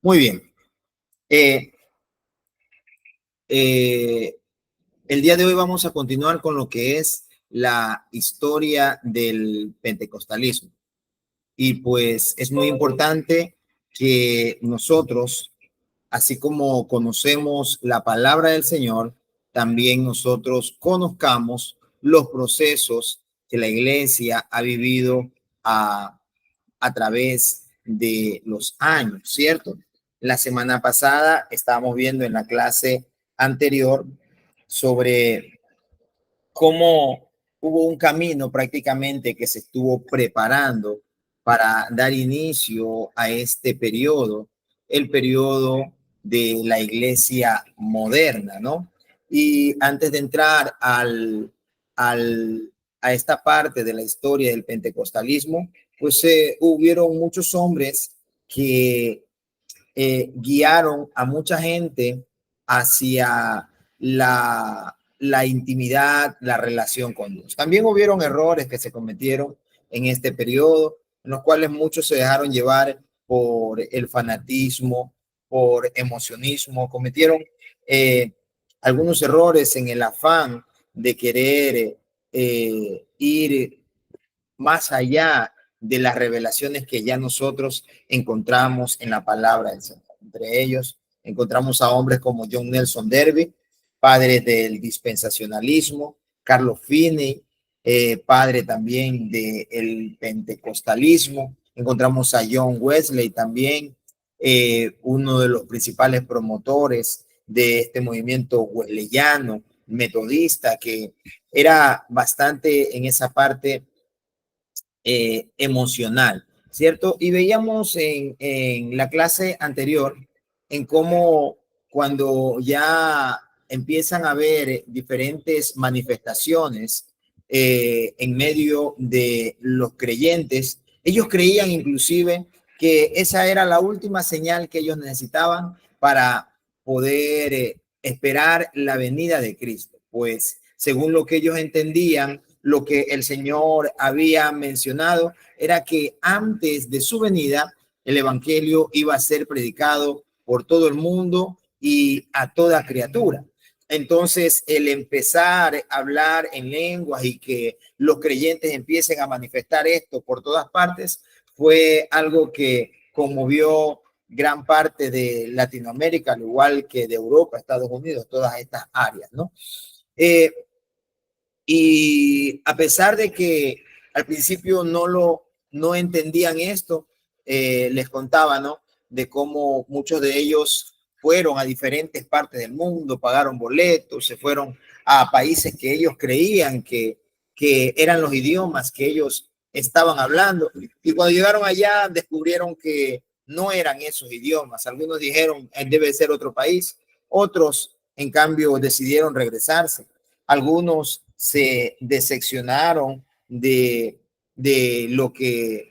Muy bien. Eh, eh, el día de hoy vamos a continuar con lo que es la historia del pentecostalismo. Y pues es muy importante que nosotros, así como conocemos la palabra del Señor, también nosotros conozcamos los procesos que la iglesia ha vivido a, a través de los años, ¿cierto? La semana pasada estábamos viendo en la clase anterior sobre cómo hubo un camino prácticamente que se estuvo preparando para dar inicio a este periodo, el periodo de la iglesia moderna, ¿no? Y antes de entrar a esta parte de la historia del pentecostalismo, pues hubieron muchos hombres que guiaron a mucha gente hacia la intimidad, la relación con Dios. También hubieron errores que se cometieron en este periodo, en los cuales muchos se dejaron llevar por el fanatismo, por emocionismo, cometieron eh, algunos errores en el afán de querer ir más allá de las revelaciones que ya nosotros encontramos en la palabra del Señor. Entre ellos encontramos a hombres como John Nelson Darby, padre del dispensacionalismo, Carlos Finney, padre también del pentecostalismo. Encontramos a John Wesley también, uno de los principales promotores de este movimiento wesleyano, metodista, que era bastante en esa parte emocional, ¿cierto? Y veíamos en la clase anterior en cómo cuando ya empiezan a haber diferentes manifestaciones en medio de los creyentes, ellos creían inclusive que esa era la última señal que ellos necesitaban para poder esperar la venida de Cristo. Pues según lo que ellos entendían, lo que el Señor había mencionado era que antes de su venida, el Evangelio iba a ser predicado por todo el mundo y a toda criatura. Entonces, el empezar a hablar en lenguas y que los creyentes empiecen a manifestar esto por todas partes fue algo que conmovió gran parte de Latinoamérica, al igual que de Europa, Estados Unidos, todas estas áreas, ¿no? Y a pesar de que al principio no entendían esto, les contaba, ¿no? De cómo muchos de ellos fueron a diferentes partes del mundo, pagaron boletos, se fueron a países que ellos creían que eran los idiomas que ellos estaban hablando. Y cuando llegaron allá, descubrieron que no eran esos idiomas. Algunos dijeron, debe ser otro país. Otros, en cambio, decidieron regresarse. Algunos se decepcionaron de lo que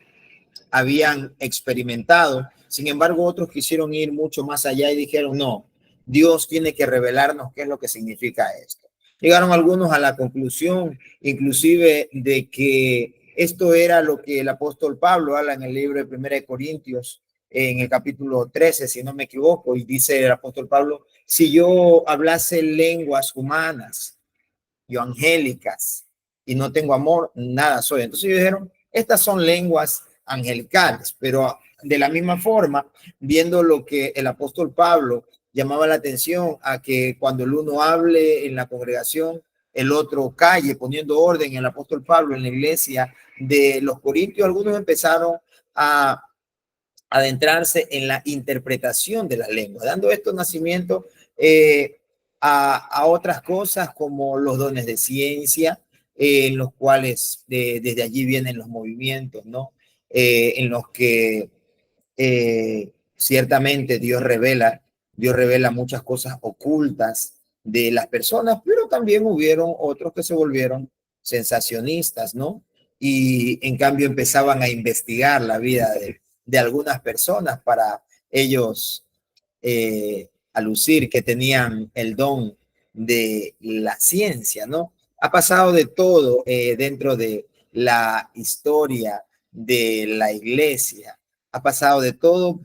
habían experimentado. Sin embargo, otros quisieron ir mucho más allá y dijeron, no, Dios tiene que revelarnos qué es lo que significa esto. Llegaron algunos a la conclusión, inclusive, de que esto era lo que el apóstol Pablo habla en el libro de 1 Corintios, en el capítulo 13, si no me equivoco, y dice el apóstol Pablo, si yo hablase lenguas humanas, yo angélicas, y no tengo amor, nada soy. Entonces ellos dijeron, estas son lenguas angelicales, pero de la misma forma, viendo lo que el apóstol Pablo llamaba la atención a que cuando el uno hable en la congregación, el otro calle, poniendo orden. El apóstol Pablo en la iglesia de los Corintios, algunos empezaron a adentrarse en la interpretación de la lengua, dando esto nacimiento a otras cosas como los dones de ciencia, en los cuales desde allí vienen los movimientos, ¿no? En los que ciertamente Dios revela muchas cosas ocultas de las personas, pero también hubieron otros que se volvieron sensacionistas, ¿no? Y en cambio empezaban a investigar la vida de algunas personas para ellos alucir que tenían el don de la ciencia, ¿no? Ha pasado de todo dentro de la historia de la iglesia, ha pasado de todo,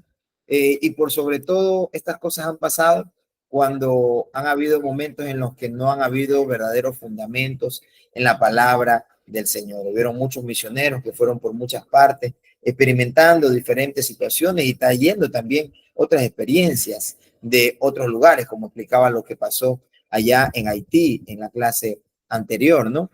Y por sobre todo, estas cosas han pasado cuando han habido momentos en los que no han habido verdaderos fundamentos en la palabra del Señor. Hubieron muchos misioneros que fueron por muchas partes experimentando diferentes situaciones y trayendo también otras experiencias de otros lugares, como explicaba lo que pasó allá en Haití en la clase anterior, ¿no?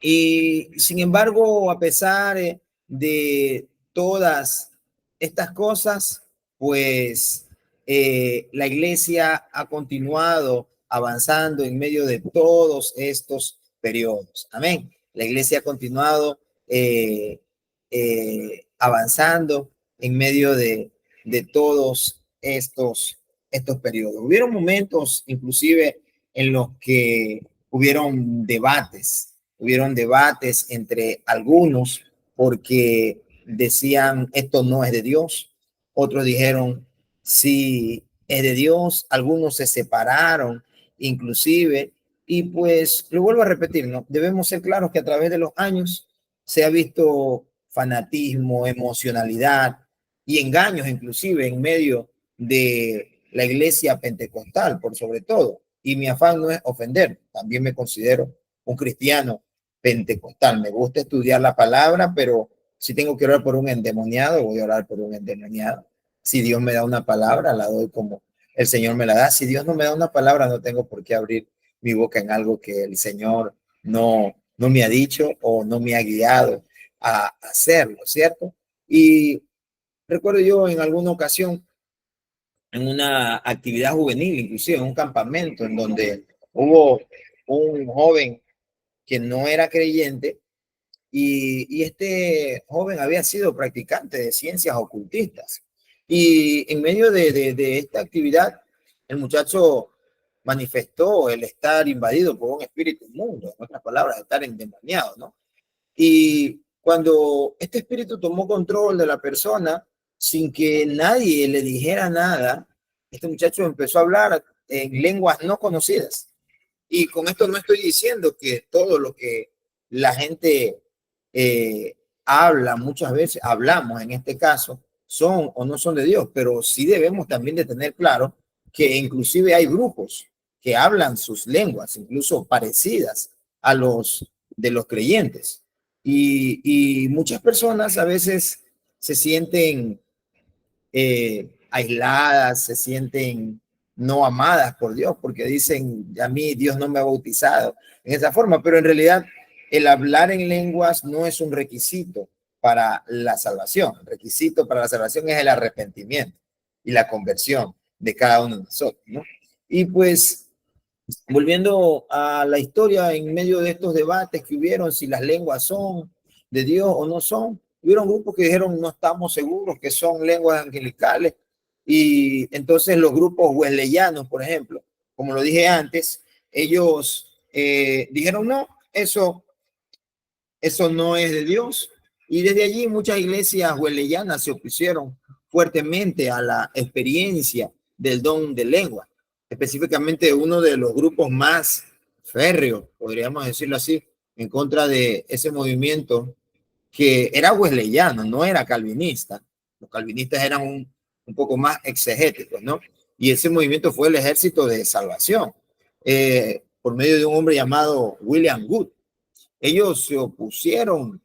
Y sin embargo, a pesar de todas estas cosas, pues la iglesia ha continuado avanzando en medio de todos estos periodos. Amén. La iglesia ha continuado avanzando en medio de todos estos periodos. Hubieron momentos inclusive en los que hubieron debates entre algunos porque decían esto no es de Dios, otros dijeron sí es de Dios, algunos se separaron inclusive, y pues lo vuelvo a repetir, ¿no? Debemos ser claros que a través de los años se ha visto fanatismo, emocionalidad y engaños inclusive en medio de la iglesia pentecostal, por sobre todo. Y mi afán no es ofender, también me considero un cristiano pentecostal. Me gusta estudiar la palabra, pero si tengo que orar por un endemoniado, voy a orar por un endemoniado. Si Dios me da una palabra, la doy como el Señor me la da. Si Dios no me da una palabra, no tengo por qué abrir mi boca en algo que el Señor no me ha dicho o no me ha guiado a hacerlo, ¿cierto? Y recuerdo yo en alguna ocasión, en una actividad juvenil, inclusive en un campamento, en donde hubo un joven que no era creyente y este joven había sido practicante de ciencias ocultistas. Y en medio de esta actividad, el muchacho manifestó el estar invadido por un espíritu inmundo, en otras palabras, estar endemoniado, ¿no? Y cuando este espíritu tomó control de la persona, sin que nadie le dijera nada, este muchacho empezó a hablar en lenguas no conocidas. Y con esto no estoy diciendo que todo lo que la gente habla, muchas veces hablamos en este caso, son o no son de Dios, pero sí debemos también de tener claro que inclusive hay grupos que hablan sus lenguas, incluso parecidas a los de los creyentes. Y muchas personas a veces se sienten aisladas, se sienten no amadas por Dios, porque dicen, a mí Dios no me ha bautizado en esa forma, pero en realidad el hablar en lenguas no es un requisito para la salvación. El requisito para la salvación es el arrepentimiento y la conversión de cada uno de nosotros, ¿no? Y pues, volviendo a la historia, en medio de estos debates que hubieron, si las lenguas son de Dios o no son, hubieron grupos que dijeron no estamos seguros que son lenguas angelicales, y entonces los grupos wesleyanos, por ejemplo, como lo dije antes, ellos dijeron no, eso no es de Dios. Y desde allí muchas iglesias wesleyanas se opusieron fuertemente a la experiencia del don de lengua. Específicamente uno de los grupos más férreos, podríamos decirlo así, en contra de ese movimiento que era wesleyano, no era calvinista. Los calvinistas eran un poco más exegéticos, ¿no? Y ese movimiento fue el Ejército de Salvación, por medio de un hombre llamado William Booth. Ellos se opusieron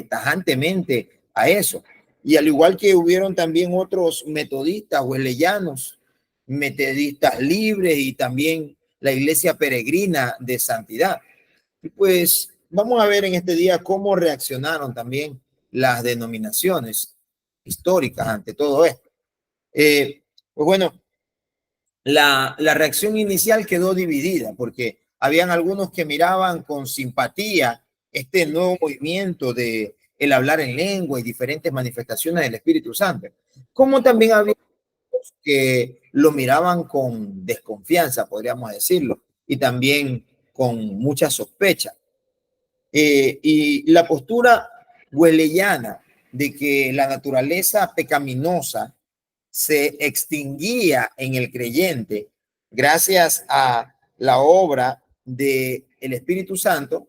tajantemente a eso. Y al igual que hubieron también otros metodistas wesleyanos, metodistas libres y también la Iglesia Peregrina de Santidad. Y pues vamos a ver en este día cómo reaccionaron también las denominaciones históricas ante todo esto. Pues bueno, la reacción inicial quedó dividida porque habían algunos que miraban con simpatía este nuevo movimiento de el hablar en lengua y diferentes manifestaciones del Espíritu Santo, como también había que lo miraban con desconfianza, podríamos decirlo, y también con mucha sospecha. Y la postura hueleyana de que la naturaleza pecaminosa se extinguía en el creyente gracias a la obra del Espíritu Santo,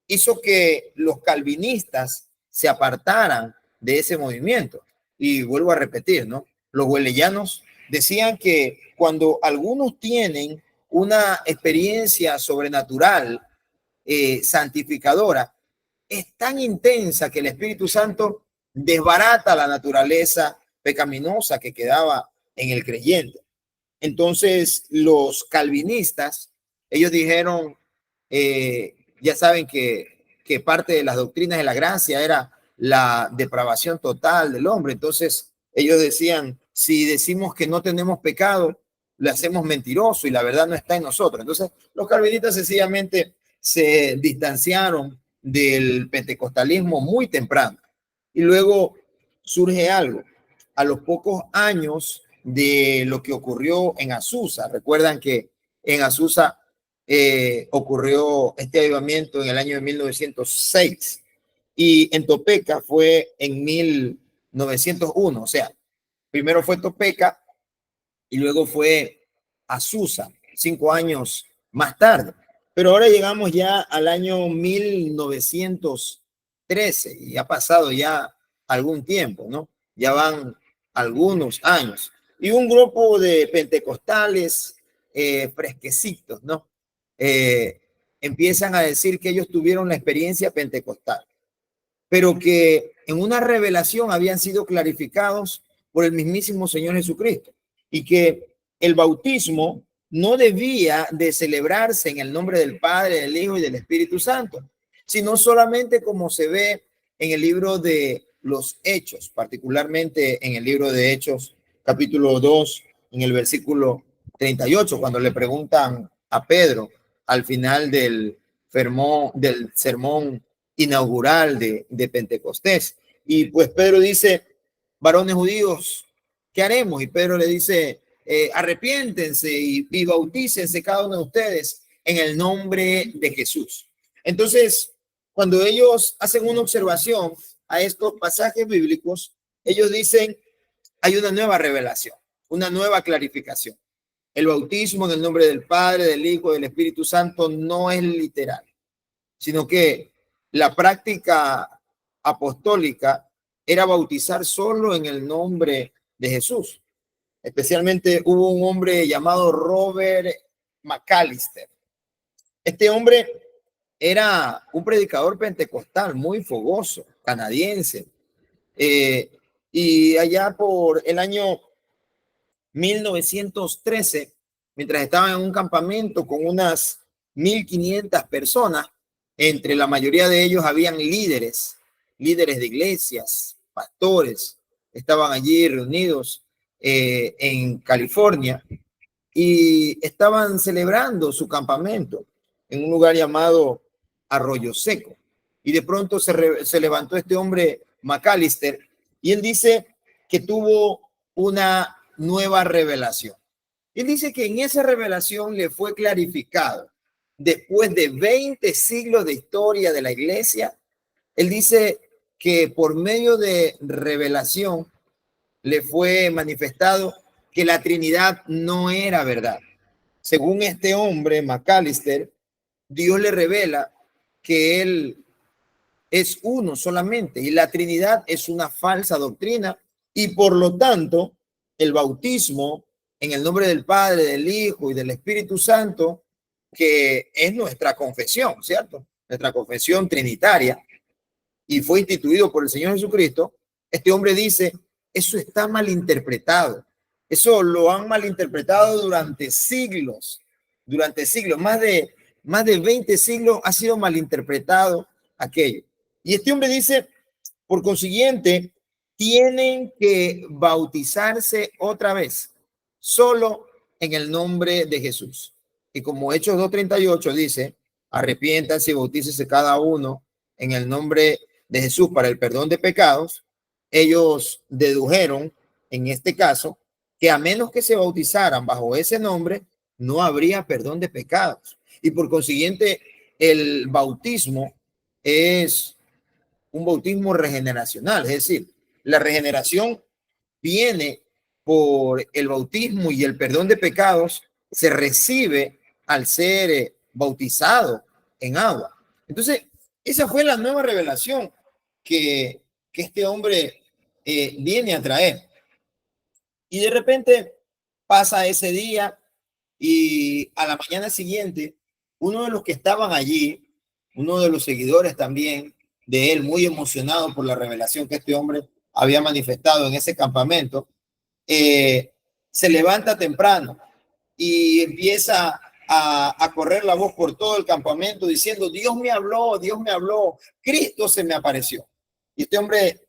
hizo que los calvinistas se apartaran de ese movimiento. Y vuelvo a repetir, ¿no? Los weleyanos decían que cuando algunos tienen una experiencia sobrenatural, santificadora, es tan intensa que el Espíritu Santo desbarata la naturaleza pecaminosa que quedaba en el creyente. Entonces, los calvinistas, ellos dijeron, ya saben que parte de las doctrinas de la gracia era la depravación total del hombre. Entonces, ellos decían, si decimos que no tenemos pecado, le hacemos mentiroso y la verdad no está en nosotros. Entonces, los calvinistas sencillamente se distanciaron del pentecostalismo muy temprano. Y luego surge algo. A los pocos años de lo que ocurrió en Azusa, recuerdan que en Azusa ocurrió este avivamiento en el año de 1906 y en Topeka fue en 1901. O sea, primero fue Topeka y luego fue Azusa, 5 años más tarde. Pero ahora llegamos ya al año 1913 y ha pasado ya algún tiempo, ¿no? Ya van algunos años. Y un grupo de pentecostales fresquecitos, ¿no? Empiezan a decir que ellos tuvieron la experiencia pentecostal, pero que en una revelación habían sido clarificados por el mismísimo Señor Jesucristo y que el bautismo no debía de celebrarse en el nombre del Padre, del Hijo y del Espíritu Santo, sino solamente como se ve en el libro de los Hechos, particularmente en el libro de Hechos, capítulo 2, en el versículo 38, cuando le preguntan a Pedro al final del sermón inaugural de Pentecostés. Y pues Pedro dice, varones judíos, ¿qué haremos? Y Pedro le dice, arrepiéntense y bautícense cada uno de ustedes en el nombre de Jesús. Entonces, cuando ellos hacen una observación a estos pasajes bíblicos, ellos dicen, hay una nueva revelación, una nueva clarificación. El bautismo en el nombre del Padre, del Hijo y del Espíritu Santo no es literal, sino que la práctica apostólica era bautizar solo en el nombre de Jesús. Especialmente hubo un hombre llamado Robert McAllister. Este hombre era un predicador pentecostal muy fogoso, canadiense. Y allá por el año 1913, mientras estaba en un campamento con unas 1,500 personas, entre la mayoría de ellos habían líderes de iglesias, pastores, estaban allí reunidos en California y estaban celebrando su campamento en un lugar llamado Arroyo Seco. Y de pronto se levantó este hombre McAllister y él dice que tuvo una nueva revelación. Él dice que en esa revelación le fue clarificado, después de 20 siglos de historia de la iglesia, él dice que por medio de revelación le fue manifestado que la Trinidad no era verdad. Según este hombre, McAllister, Dios le revela que él es uno solamente y la Trinidad es una falsa doctrina y por lo tanto el bautismo en el nombre del Padre, del Hijo y del Espíritu Santo, que es nuestra confesión, ¿cierto? Nuestra confesión trinitaria y fue instituido por el Señor Jesucristo. Este hombre dice, eso está malinterpretado. Eso lo han malinterpretado durante siglos, más de 20 siglos ha sido malinterpretado aquello. Y este hombre dice, por consiguiente, tienen que bautizarse otra vez, solo en el nombre de Jesús. Y como Hechos 2:38 dice, arrepiéntanse y bautícese cada uno en el nombre de Jesús para el perdón de pecados, ellos dedujeron, en este caso, que a menos que se bautizaran bajo ese nombre, no habría perdón de pecados. Y por consiguiente, el bautismo es un bautismo regeneracional, es decir, la regeneración viene por el bautismo y el perdón de pecados se recibe al ser bautizado en agua. Entonces, esa fue la nueva revelación que este hombre viene a traer. Y de repente pasa ese día y a la mañana siguiente, uno de los que estaban allí, uno de los seguidores también de él, muy emocionado por la revelación que este hombre había manifestado en ese campamento, se levanta temprano y empieza a correr la voz por todo el campamento diciendo, Dios me habló, Cristo se me apareció. Y este hombre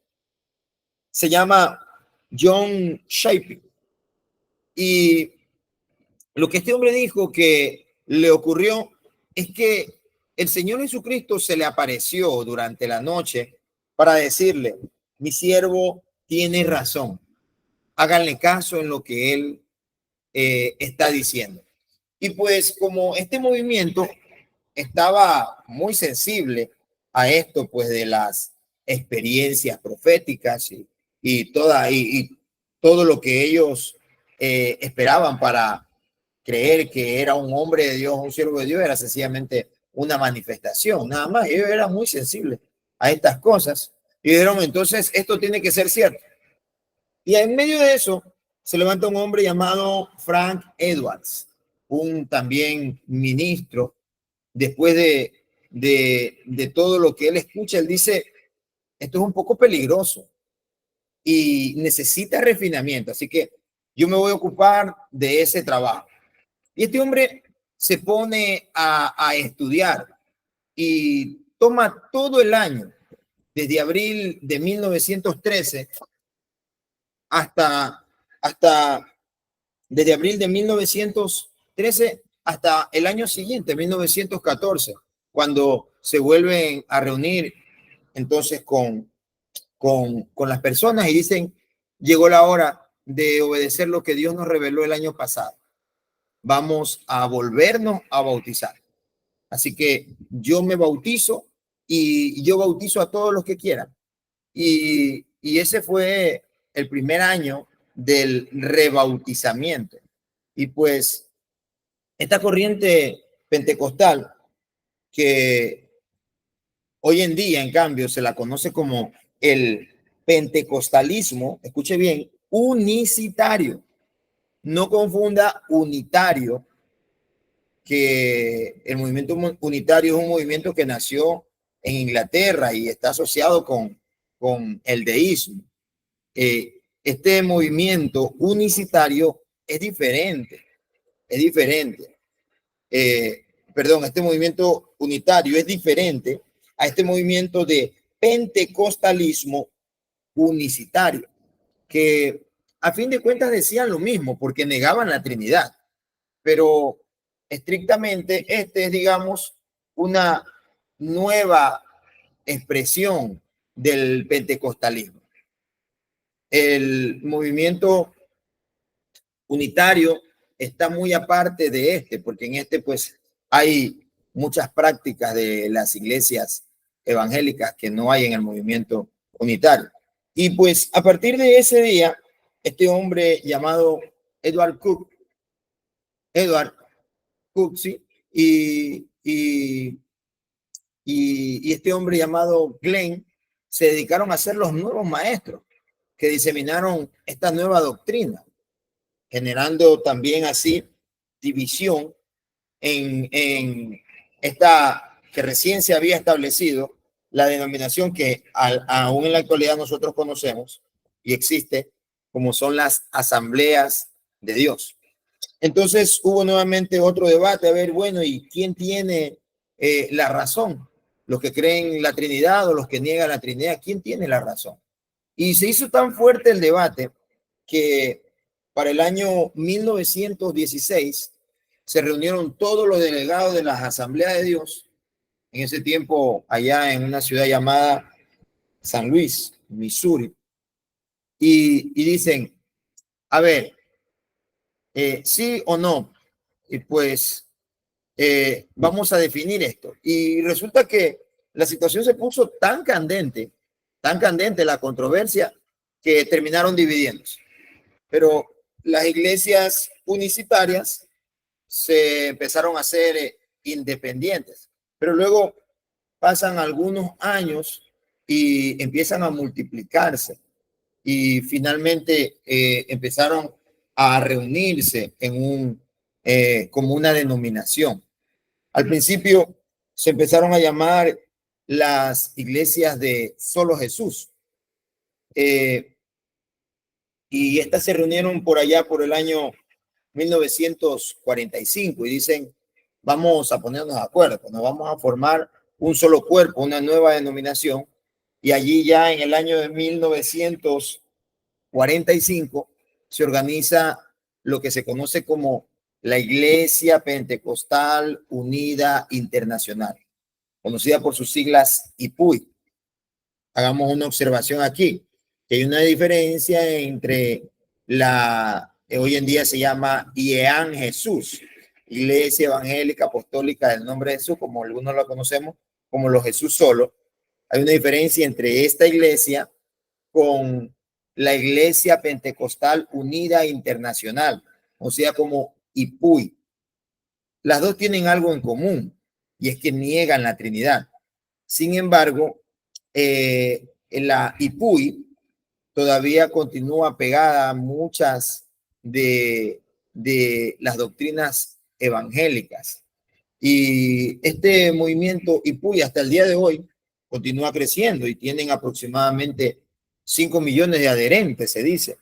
se llama John Shaping. Y lo que este hombre dijo que le ocurrió es que el Señor Jesucristo se le apareció durante la noche para decirle, mi siervo tiene razón, háganle caso en lo que él está diciendo. Y pues como este movimiento estaba muy sensible a esto, pues de las experiencias proféticas y todo lo que ellos esperaban para creer que era un hombre de Dios, un siervo de Dios, era sencillamente una manifestación, nada más. Ellos eran muy sensibles a estas cosas y dijeron, entonces esto tiene que ser cierto. Y en medio de eso se levanta un hombre llamado Frank Edwards, un también ministro. Después de todo lo que él escucha, él dice, esto es un poco peligroso y necesita refinamiento, así que yo me voy a ocupar de ese trabajo. Y este hombre se pone a estudiar y toma todo el año, desde abril de 1913 hasta desde abril de 1913 hasta el año siguiente, 1914, cuando se vuelven a reunir entonces con las personas y dicen, llegó la hora de obedecer lo que Dios nos reveló el año pasado. Vamos a volvernos a bautizar. Así que yo me bautizo y yo bautizo a todos los que quieran. Y ese fue el primer año del rebautizamiento. Y pues esta corriente pentecostal que hoy en día, en cambio, se la conoce como el pentecostalismo, escuche bien, unicitario. No confunda unitario, que el movimiento unitario es un movimiento que nació en Inglaterra y está asociado con el deísmo. Este movimiento unicitario es diferente, es diferente. Perdón, este movimiento unitario es diferente a este movimiento de pentecostalismo unicitario, que a fin de cuentas decían lo mismo porque negaban la Trinidad, pero estrictamente este es, digamos, una nueva expresión del pentecostalismo. El movimiento unitario está muy aparte de este, porque en este pues hay muchas prácticas de las iglesias evangélicas que no hay en el movimiento unitario. Y pues a partir de ese día, este hombre llamado Edward Cook, sí, y este hombre llamado Glenn se dedicaron a ser los nuevos maestros que diseminaron esta nueva doctrina, generando también así división en esta que recién se había establecido, la denominación que aún en la actualidad nosotros conocemos y existe, como son las asambleas de Dios. Entonces hubo nuevamente otro debate, a ver, bueno, ¿y quién tiene la razón? ¿Los que creen la Trinidad o los que niegan la Trinidad? ¿Quién tiene la razón? Y se hizo tan fuerte el debate que para el año 1916 se reunieron todos los delegados de las asambleas de Dios, en ese tiempo allá en una ciudad llamada San Luis, Missouri, y dicen, a ver, sí o no, y pues vamos a definir esto. Y resulta que la situación se puso tan candente la controversia, que terminaron dividiéndose. Pero las iglesias unicitarias se empezaron a hacer independientes. Pero luego pasan algunos años y empiezan a multiplicarse y finalmente empezaron a reunirse como una denominación. Al principio se empezaron a llamar las iglesias de solo Jesús. Y estas se reunieron por allá por el año 1945 y dicen, vamos a ponernos de acuerdo, nos vamos a formar un solo cuerpo, una nueva denominación. Y allí ya en el año de 1945 se organiza lo que se conoce como la Iglesia Pentecostal Unida Internacional, conocida por sus siglas IPUI. Hagamos una observación aquí, que hay una diferencia entre hoy en día se llama IEAN Jesús, Iglesia Evangélica Apostólica del Nombre de Jesús, como algunos la conocemos como los Jesús solo. Hay una diferencia entre esta iglesia con la Iglesia Pentecostal Unida Internacional, o sea, como IPUI. Las dos tienen algo en común, y es que niegan la Trinidad. Sin embargo, la IPUI todavía continúa pegada a muchas de las doctrinas evangélicas. Y este movimiento IPUI hasta el día de hoy continúa creciendo y tienen aproximadamente 5 millones de adherentes, se dice.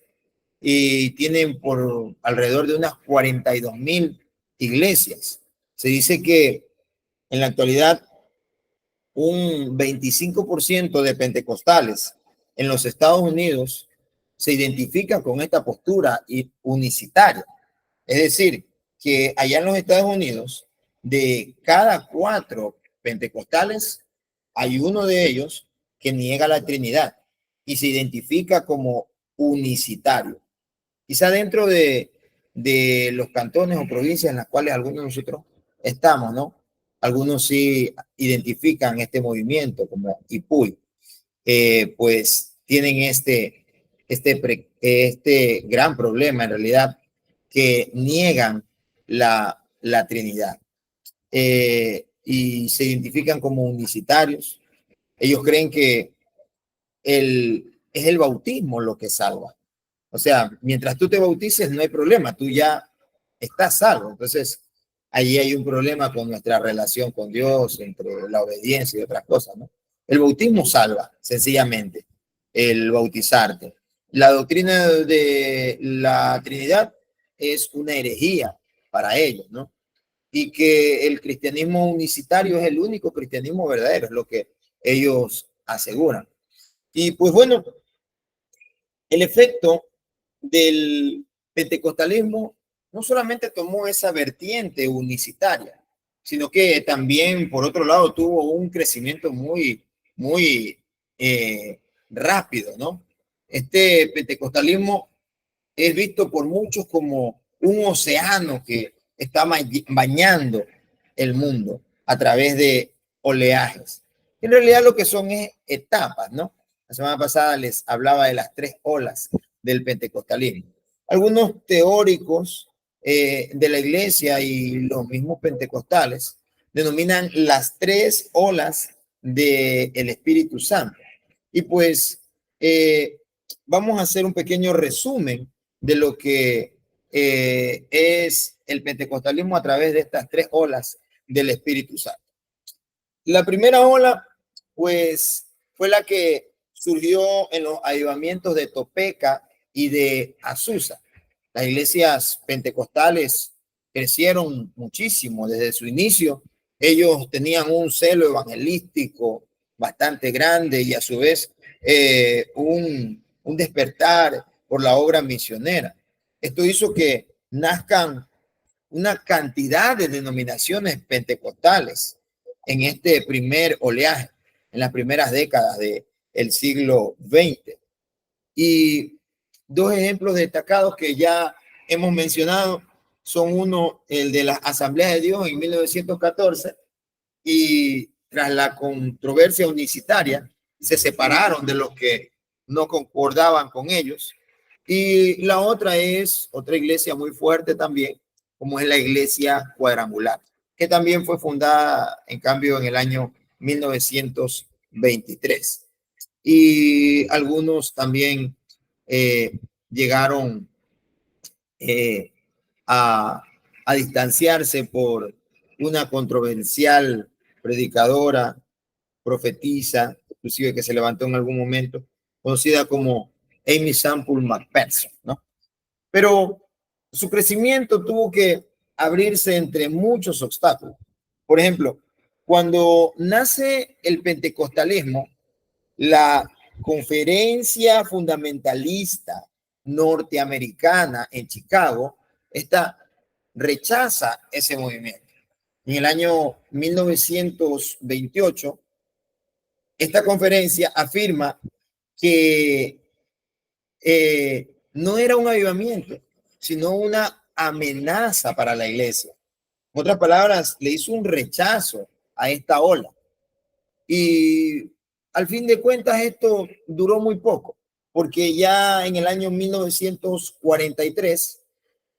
Y tienen por alrededor de unas 42,000 iglesias. Se dice que en la actualidad un 25% de pentecostales en los Estados Unidos se identifican con esta postura unicitaria. Es decir, que allá en los Estados Unidos, de cada 4 pentecostales, hay uno de ellos que niega la Trinidad y se identifica como unicitario. Quizá dentro de los cantones o provincias en las cuales algunos de nosotros estamos, ¿no? Algunos sí identifican este movimiento como IPUI, pues tienen este gran problema en realidad, que niegan la Trinidad y se identifican como unicitarios. Ellos creen que es el bautismo lo que salva. O sea, mientras tú te bautices no hay problema, tú ya estás salvo. Entonces, ahí hay un problema con nuestra relación con Dios, entre la obediencia y otras cosas, ¿no? El bautismo salva, sencillamente, el bautizarte. La doctrina de la Trinidad es una herejía para ellos, ¿no? Y que el cristianismo unicitario es el único cristianismo verdadero, es lo que ellos aseguran. Y pues bueno, el efecto del pentecostalismo no solamente tomó esa vertiente unicitaria, sino que también, por otro lado, tuvo un crecimiento muy rápido, ¿no? Este pentecostalismo es visto por muchos como un océano que está bañando el mundo a través de oleajes. En realidad lo que son es etapas, ¿no? La semana pasada les hablaba de las 3 olas del pentecostalismo. Algunos teóricos de la iglesia y los mismos pentecostales denominan las 3 olas del Espíritu Santo. Y pues vamos a hacer un pequeño resumen de lo que es el pentecostalismo a través de estas 3 olas del Espíritu Santo. La primera ola, pues, fue la que surgió en los avivamientos de Topeka y de Azusa. Las iglesias pentecostales crecieron muchísimo desde su inicio. Ellos tenían un celo evangelístico bastante grande y a su vez un despertar por la obra misionera. Esto hizo que nazcan una cantidad de denominaciones pentecostales en este primer oleaje, en las primeras décadas del siglo XX. Y 2 ejemplos destacados que ya hemos mencionado son uno, el de la Asamblea de Dios en 1914, y tras la controversia unicitaria se separaron de los que no concordaban con ellos. Y la otra es otra iglesia muy fuerte también, como es la Iglesia Cuadrangular, que también fue fundada, en cambio, en el año 1923. Y algunos también llegaron a, a distanciarse por una controversial predicadora, profetisa, inclusive que se levantó en algún momento, conocida como Amy Sample McPherson, ¿no? Pero su crecimiento tuvo que abrirse entre muchos obstáculos. Por ejemplo, cuando nace el pentecostalismo, la conferencia fundamentalista norteamericana en Chicago, esta rechaza ese movimiento. En el año 1928, esta conferencia afirma que no era un avivamiento, sino una amenaza para la iglesia. En otras palabras, le hizo un rechazo a esta ola. Y al fin de cuentas esto duró muy poco, porque ya en el año 1943,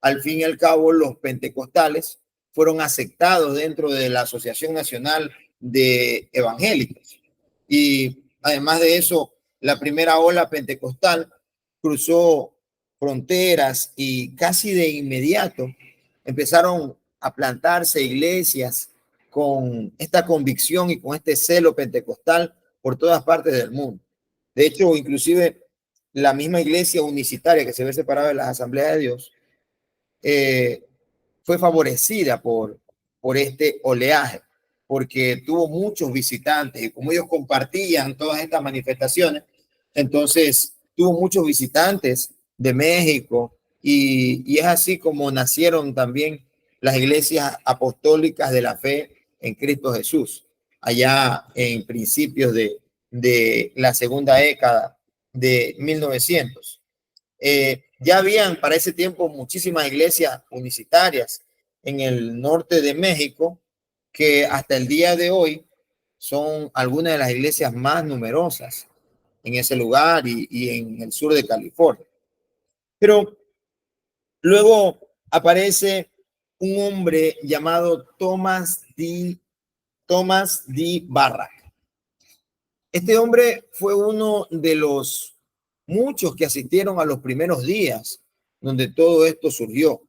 al fin y al cabo, los pentecostales fueron aceptados dentro de la Asociación Nacional de Evangélicos. Y además de eso, la primera ola pentecostal cruzó fronteras y casi de inmediato empezaron a plantarse iglesias con esta convicción y con este celo pentecostal por todas partes del mundo. De hecho, inclusive la misma iglesia unicitaria que se ve separada de las asambleas de Dios fue favorecida por este oleaje, porque tuvo muchos visitantes y como ellos compartían todas estas manifestaciones, entonces tuvo muchos visitantes de México y es así como nacieron también las iglesias apostólicas de la fe en Cristo Jesús, allá en principios de la segunda década de 1900. Ya habían para ese tiempo muchísimas iglesias unicitarias en el norte de México que hasta el día de hoy son algunas de las iglesias más numerosas en ese lugar y en el sur de California. Pero luego aparece un hombre llamado Thomas D. Barrack. Este hombre fue uno de los muchos que asistieron a los primeros días donde todo esto surgió,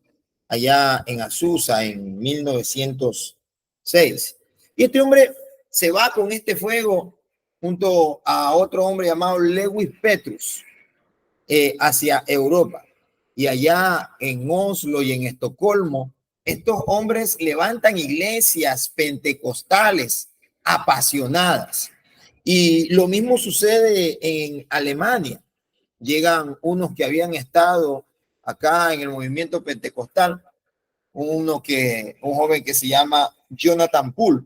allá en Azusa en 1906. Y este hombre se va con este fuego junto a otro hombre llamado Lewis Petrus hacia Europa. Y allá en Oslo y en Estocolmo, estos hombres levantan iglesias pentecostales apasionadas. Y lo mismo sucede en Alemania. Llegan unos que habían estado acá en el movimiento pentecostal, un joven que se llama Jonathan Poole,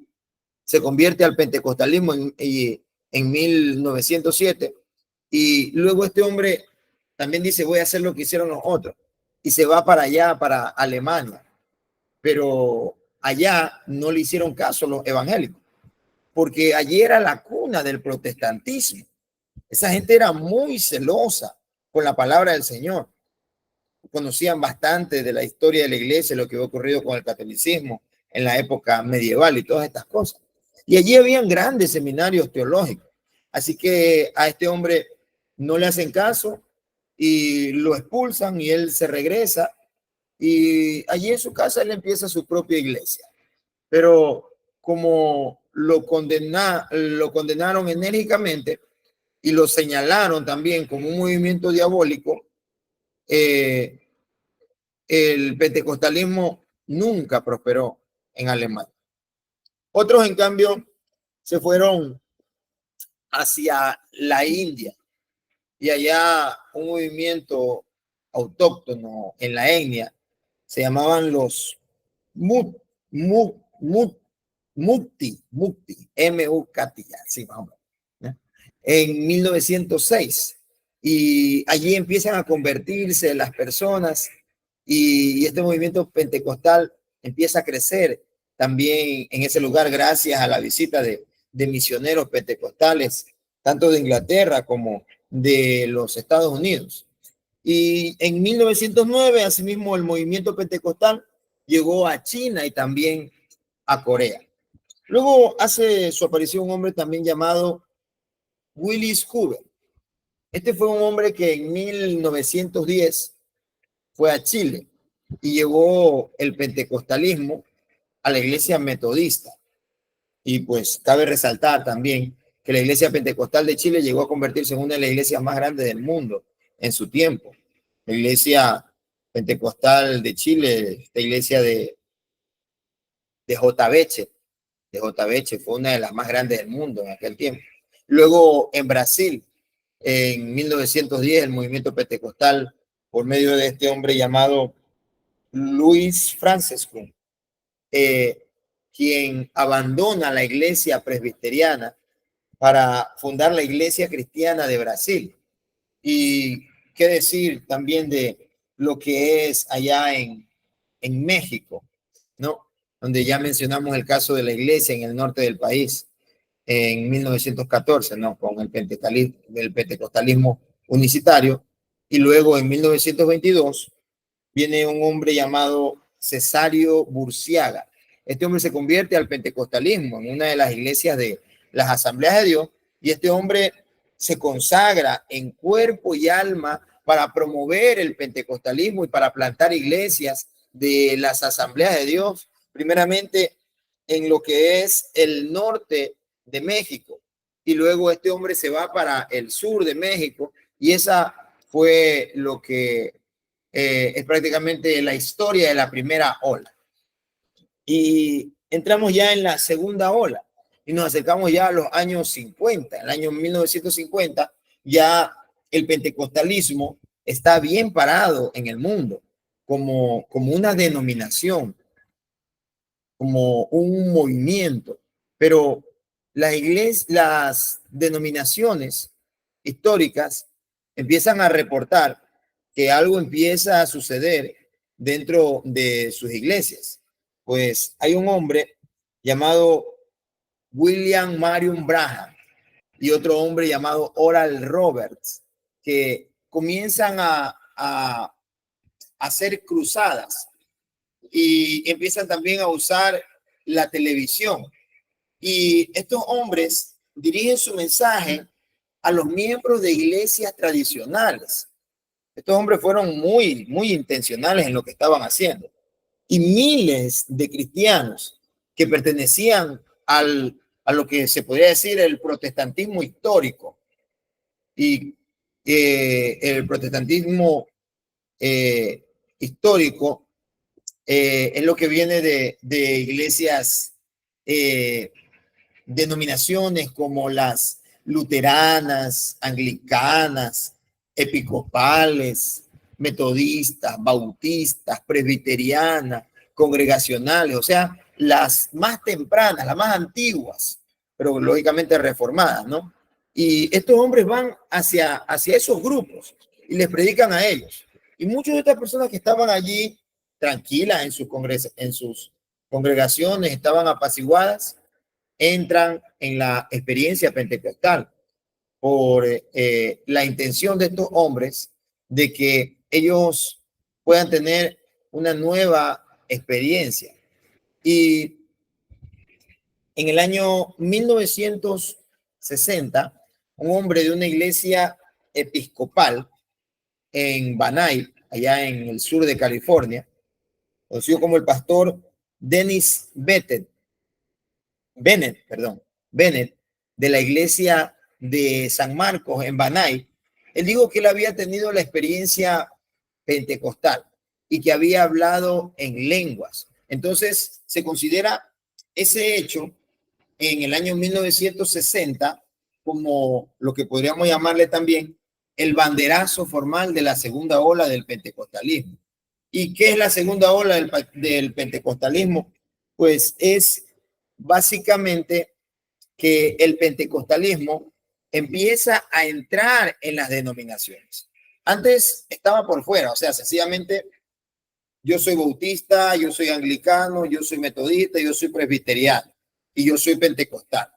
se convierte al pentecostalismo en 1907 y luego este hombre también dice voy a hacer lo que hicieron los otros y se va para allá, para Alemania, pero allá no le hicieron caso los evangélicos, porque allí era la cuna del protestantismo. Esa gente era muy celosa con la palabra del Señor. Conocían bastante de la historia de la iglesia, lo que había ocurrido con el catolicismo en la época medieval y todas estas cosas. Y allí habían grandes seminarios teológicos. Así que a este hombre no le hacen caso y lo expulsan y él se regresa y allí en su casa él empieza su propia iglesia. Pero como lo condenaron enérgicamente y lo señalaron también como un movimiento diabólico, el pentecostalismo nunca prosperó en Alemania. Otros, en cambio, se fueron hacia la India y allá un movimiento autóctono en la etnia se llamaban los Mukti, M-U-K-T, así vamos, en 1906. Y allí empiezan a convertirse las personas y este movimiento pentecostal empieza a crecer también en ese lugar gracias a la visita de misioneros pentecostales, tanto de Inglaterra como de los Estados Unidos. Y en 1909, asimismo, el movimiento pentecostal llegó a China y también a Corea. Luego hace su aparición un hombre también llamado Willis Huber. Este fue un hombre que en 1910 fue a Chile y llevó el pentecostalismo a la iglesia metodista. Y pues cabe resaltar también que la iglesia pentecostal de Chile llegó a convertirse en una de las iglesias más grandes del mundo en su tiempo. La iglesia pentecostal de Chile, esta iglesia de J. Beche, fue una de las más grandes del mundo en aquel tiempo. Luego en Brasil, en 1910, el movimiento pentecostal, por medio de este hombre llamado Luis Francisco, quien abandona la iglesia presbiteriana para fundar la iglesia cristiana de Brasil. Y qué decir también de lo que es allá en México, ¿no? Donde ya mencionamos el caso de la iglesia en el norte del país en 1914, ¿no? Con el pentecostalismo unicitario. Y luego en 1922 viene un hombre llamado Cesario Burciaga. Este hombre se convierte al pentecostalismo en una de las iglesias de las Asambleas de Dios, y este hombre se consagra en cuerpo y alma para promover el pentecostalismo y para plantar iglesias de las Asambleas de Dios, primeramente en lo que es el norte de México, y luego este hombre se va para el sur de México, y esa fue lo que es prácticamente la historia de la primera ola. Y entramos ya en la segunda ola y nos acercamos ya a los años 50. En el año 1950 ya el pentecostalismo está bien parado en el mundo como una denominación, como un movimiento, pero las denominaciones históricas empiezan a reportar que algo empieza a suceder dentro de sus iglesias. Pues hay un hombre llamado William Marion Branham y otro hombre llamado Oral Roberts que comienzan a hacer cruzadas y empiezan también a usar la televisión. Y estos hombres dirigen su mensaje a los miembros de iglesias tradicionales. Estos hombres fueron muy intencionales en lo que estaban haciendo. Y miles de cristianos que pertenecían a lo que se podría decir el protestantismo histórico. Y el protestantismo histórico es lo que viene de iglesias, denominaciones como las luteranas, anglicanas, episcopales, metodistas, bautistas, presbiterianas, congregacionales, o sea, las más tempranas, las más antiguas, pero lógicamente reformadas, ¿no? Y estos hombres van hacia esos grupos y les predican a ellos. Y muchas de estas personas que estaban allí tranquilas en sus congregaciones, estaban apaciguadas, entran en la experiencia pentecostal por la intención de estos hombres de que ellos puedan tener una nueva experiencia. Y en el año 1960, un hombre de una iglesia episcopal en Banay, allá en el sur de California, conocido como el pastor Dennis Bennett, de la iglesia de San Marcos en Banay, él dijo que él había tenido la experiencia pentecostal y que había hablado en lenguas. Entonces se considera ese hecho en el año 1960 como lo que podríamos llamarle también el banderazo formal de la segunda ola del pentecostalismo. ¿Y qué es la segunda ola del pentecostalismo? Pues es básicamente que el pentecostalismo empieza a entrar en las denominaciones. Antes estaba por fuera, o sea, sencillamente yo soy bautista, yo soy anglicano, yo soy metodista, yo soy presbiteriano y yo soy pentecostal.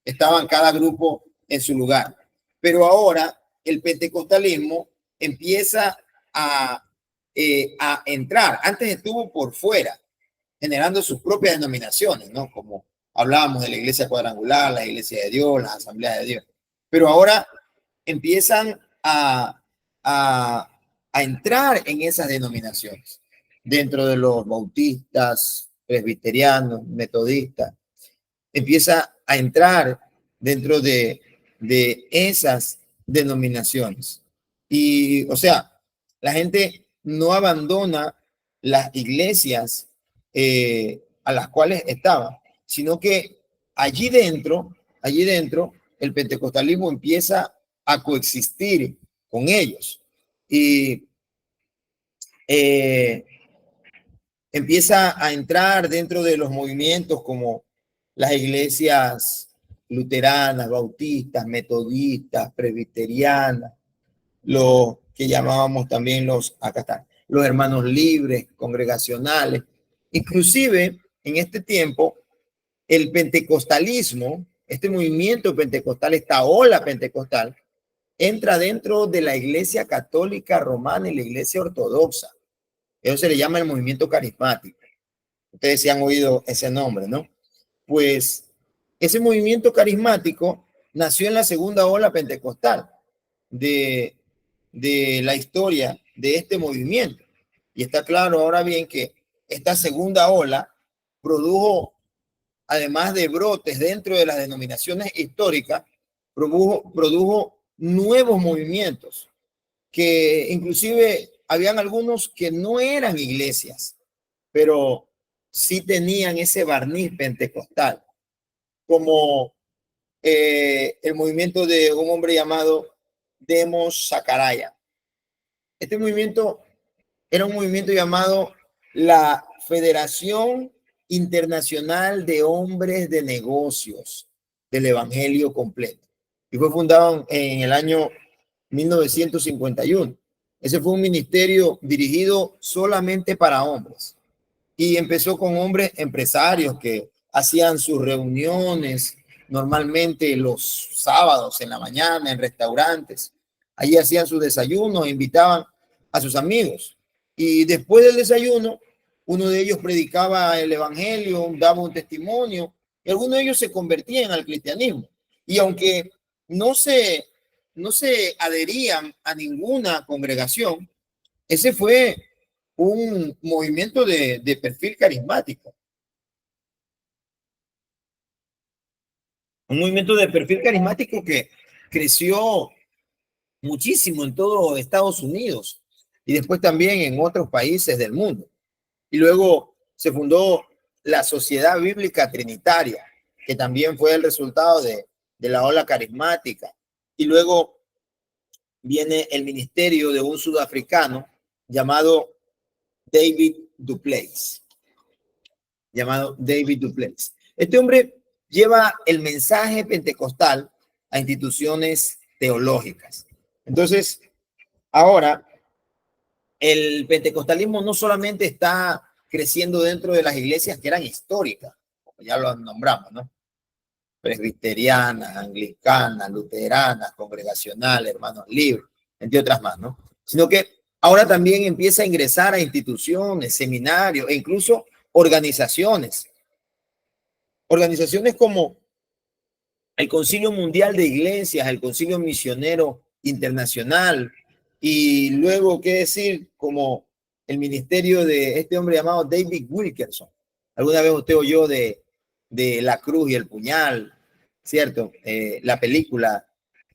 Estaban cada grupo en su lugar. Pero ahora el pentecostalismo empieza a entrar. Antes estuvo por fuera, generando sus propias denominaciones, ¿no? Como hablábamos de la iglesia cuadrangular, la iglesia de Dios, las asambleas de Dios. Pero ahora empiezan a, a entrar en esas denominaciones, dentro de los bautistas, presbiterianos, metodistas, empieza a entrar dentro de esas denominaciones. Y, o sea, la gente no abandona las iglesias a las cuales estaba, sino que allí dentro, el pentecostalismo empieza a coexistir con ellos y eh, empieza a entrar dentro de los movimientos como las iglesias luteranas, bautistas, metodistas, presbiterianas, los que llamábamos también acá están, los hermanos libres, congregacionales. Inclusive en este tiempo, el pentecostalismo, este movimiento pentecostal, esta ola pentecostal, entra dentro de la iglesia católica romana y la iglesia ortodoxa. Eso se le llama el movimiento carismático. Ustedes se han oído ese nombre, ¿no? Pues ese movimiento carismático nació en la segunda ola pentecostal de la historia de este movimiento. Y está claro ahora bien que esta segunda ola produjo, además de brotes dentro de las denominaciones históricas, produjo nuevos movimientos, que inclusive habían algunos que no eran iglesias, pero sí tenían ese barniz pentecostal, como el movimiento de un hombre llamado Demos Zachariah. Este movimiento era un movimiento llamado la Federación Internacional de Hombres de Negocios del Evangelio Completo, y fue fundado en el año 1951. Ese fue un ministerio dirigido solamente para hombres y empezó con hombres empresarios que hacían sus reuniones normalmente los sábados en la mañana en restaurantes. Allí hacían sus desayunos, invitaban a sus amigos y después del desayuno uno de ellos predicaba el evangelio, daba un testimonio y algunos de ellos se convertían al cristianismo. Y aunque no se, no se adherían a ninguna congregación, ese fue un movimiento de perfil carismático. Un movimiento de perfil carismático que creció muchísimo en todo Estados Unidos y después también en otros países del mundo. Y luego se fundó la Sociedad Bíblica Trinitaria, que también fue el resultado de la ola carismática. Y luego viene el ministerio de un sudafricano llamado David du Plessis. Este hombre lleva el mensaje pentecostal a instituciones teológicas. Entonces, ahora, el pentecostalismo no solamente está creciendo dentro de las iglesias que eran históricas, como ya lo nombramos, ¿no? Presbiterianas, anglicanas, luteranas, congregacionales, hermanos libres, entre otras más, ¿no? Sino que ahora también empieza a ingresar a instituciones, seminarios e incluso organizaciones. Organizaciones como el Concilio Mundial de Iglesias, el Concilio Misionero Internacional, y luego, ¿qué decir? Como el ministerio de este hombre llamado David Wilkerson. ¿Alguna vez usted oyó de La Cruz y el Puñal? ¿Cierto? La película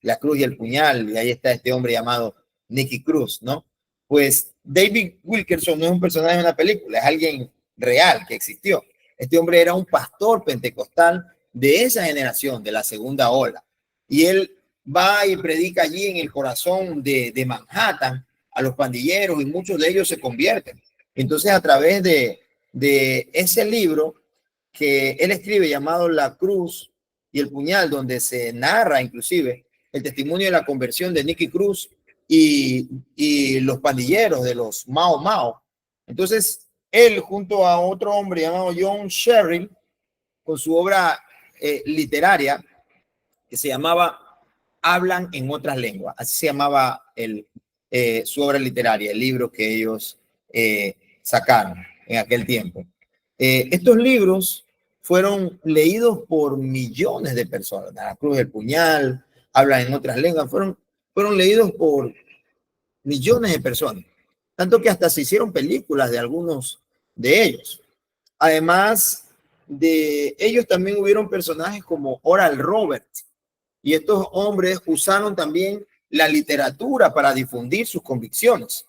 La Cruz y el Puñal, y ahí está este hombre llamado Nicky Cruz, ¿no? Pues David Wilkerson no es un personaje de una película, es alguien real que existió. Este hombre era un pastor pentecostal de esa generación, de la segunda ola. Y él va y predica allí en el corazón de Manhattan a los pandilleros y muchos de ellos se convierten. Entonces, a través de ese libro que él escribe llamado La Cruz y el Puñal, donde se narra inclusive el testimonio de la conversión de Nicky Cruz y los pandilleros de los Mao Mao. Entonces, él junto a otro hombre llamado John Sherrill, con su obra literaria que se llamaba Hablan en otras lenguas. Así se llamaba su obra literaria, el libro que ellos sacaron en aquel tiempo. Estos libros fueron leídos por millones de personas. La Cruz del Puñal, Hablan en otras lenguas, fueron fueron leídos por millones de personas, tanto que hasta se hicieron películas de algunos de ellos. Además de ellos también hubieron personajes como Oral Roberts, y estos hombres usaron también la literatura para difundir sus convicciones.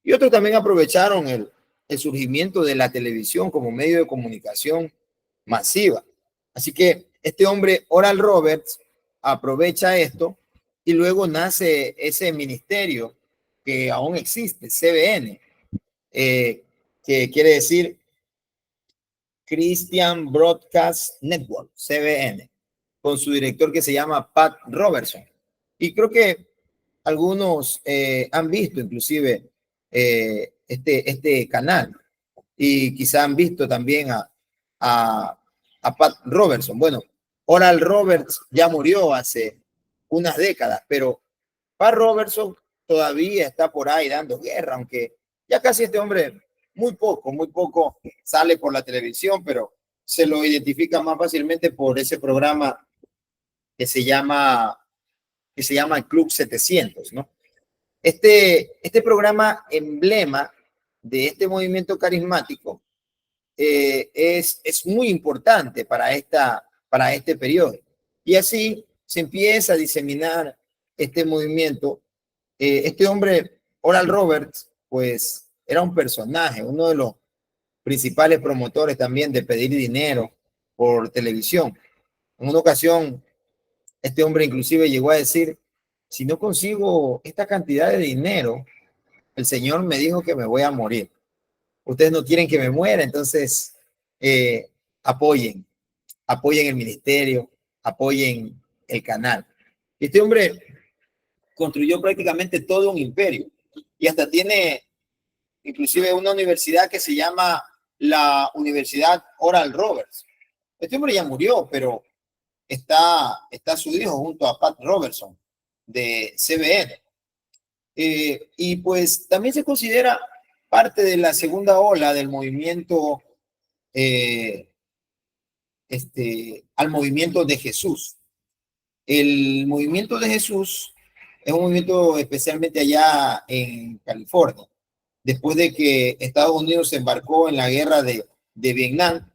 Y otros también aprovecharon el surgimiento de la televisión como medio de comunicación masiva. Así que este hombre, Oral Roberts, aprovecha esto y luego nace ese ministerio que aún existe, CBN, que quiere decir Christian Broadcast Network, CBN, con su director que se llama Pat Robertson. Y creo que algunos han visto inclusive este canal y quizá han visto también a Pat Robertson. Bueno, Oral Roberts ya murió hace unas décadas, pero Pat Robertson todavía está por ahí dando guerra, aunque ya casi este hombre muy poco sale por la televisión, pero se lo identifica más fácilmente por ese programa que se llama, que se llama Club 700, ¿no? Este programa emblema de este movimiento carismático es muy importante para este periodo. Y así se empieza a diseminar este movimiento. Este hombre, Oral Roberts, pues era un personaje, uno de los principales promotores también de pedir dinero por televisión. En una ocasión, este hombre inclusive llegó a decir, si no consigo esta cantidad de dinero, el Señor me dijo que me voy a morir. Ustedes no quieren que me muera, entonces eh, apoyen, apoyen el ministerio, apoyen el canal. Este hombre construyó prácticamente todo un imperio y hasta tiene inclusive una universidad que se llama la Universidad Oral Roberts. Este hombre ya murió, pero está su hijo junto a Pat Robertson de CBN. Y pues también se considera parte de la segunda ola del movimiento, eh, al movimiento de Jesús. El movimiento de Jesús es un movimiento especialmente allá en California. Después de que Estados Unidos se embarcó en la guerra de Vietnam,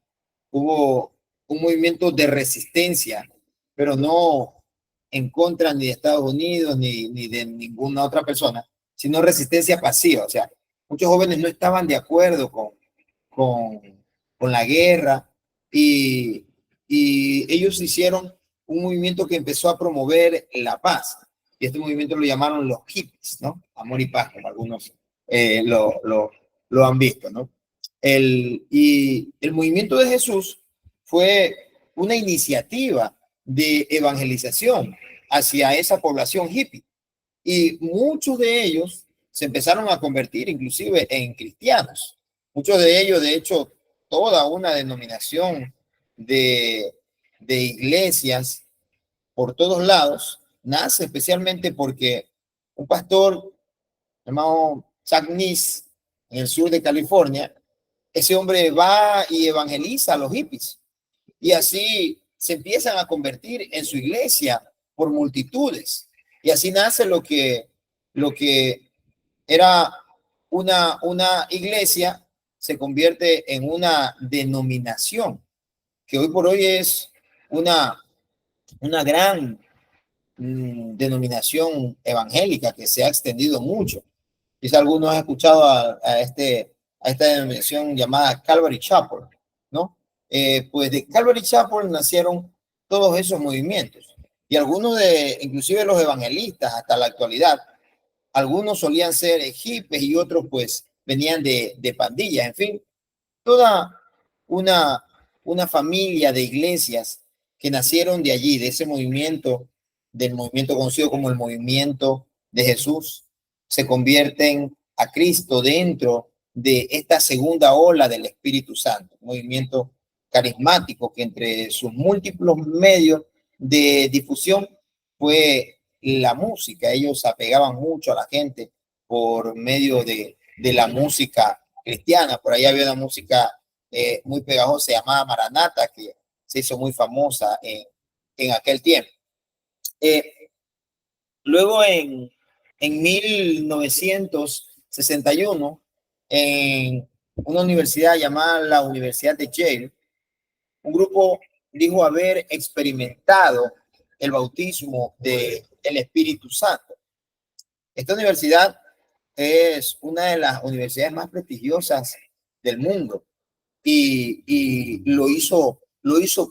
hubo un movimiento de resistencia, pero no en contra ni de Estados Unidos ni de ninguna otra persona, sino resistencia pasiva. O sea, muchos jóvenes no estaban de acuerdo con, con la guerra y ellos hicieron un movimiento que empezó a promover la paz. Y este movimiento lo llamaron los hippies, ¿no? Amor y paz, como algunos lo han visto, ¿no? Y el movimiento de Jesús fue una iniciativa de evangelización hacia esa población hippie. Y muchos de ellos se empezaron a convertir inclusive en cristianos. Muchos de ellos, de hecho, toda una denominación de iglesias por todos lados nace especialmente porque un pastor llamado Chuck Nice en el sur de California, ese hombre va y evangeliza a los hippies y así se empiezan a convertir en su iglesia por multitudes y así nace lo que era una iglesia se convierte en una denominación que hoy por hoy es una gran denominación evangélica que se ha extendido mucho. Quizá algunos han escuchado a esta denominación llamada Calvary Chapel, ¿no? Pues de Calvary Chapel nacieron todos esos movimientos y algunos inclusive los evangelistas hasta la actualidad, algunos solían ser hippies y otros pues venían de pandillas, en fin, toda una, una familia de iglesias que nacieron de allí, de ese movimiento, del movimiento conocido como el movimiento de Jesús, se convierten a Cristo dentro de esta segunda ola del Espíritu Santo, un movimiento carismático que entre sus múltiples medios de difusión fue la música. Ellos apegaban mucho a la gente por medio de la música cristiana. Por ahí había una música muy pegajosa llamada Maranata, que se hizo muy famosa en aquel tiempo. Luego en 1961, en una universidad llamada la Universidad de Yale, un grupo dijo haber experimentado el bautismo del Espíritu Santo. Esta universidad es una de las universidades más prestigiosas del mundo y lo hizo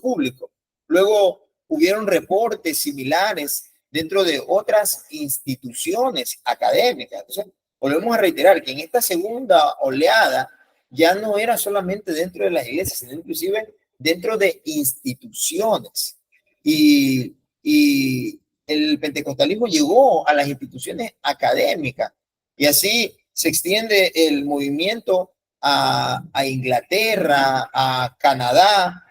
público. Luego hubieron reportes similares dentro de otras instituciones académicas. Entonces, volvemos a reiterar que en esta segunda oleada ya no era solamente dentro de las iglesias, sino inclusive dentro de instituciones. Y el pentecostalismo llegó a las instituciones académicas y así se extiende el movimiento a Inglaterra, a Canadá,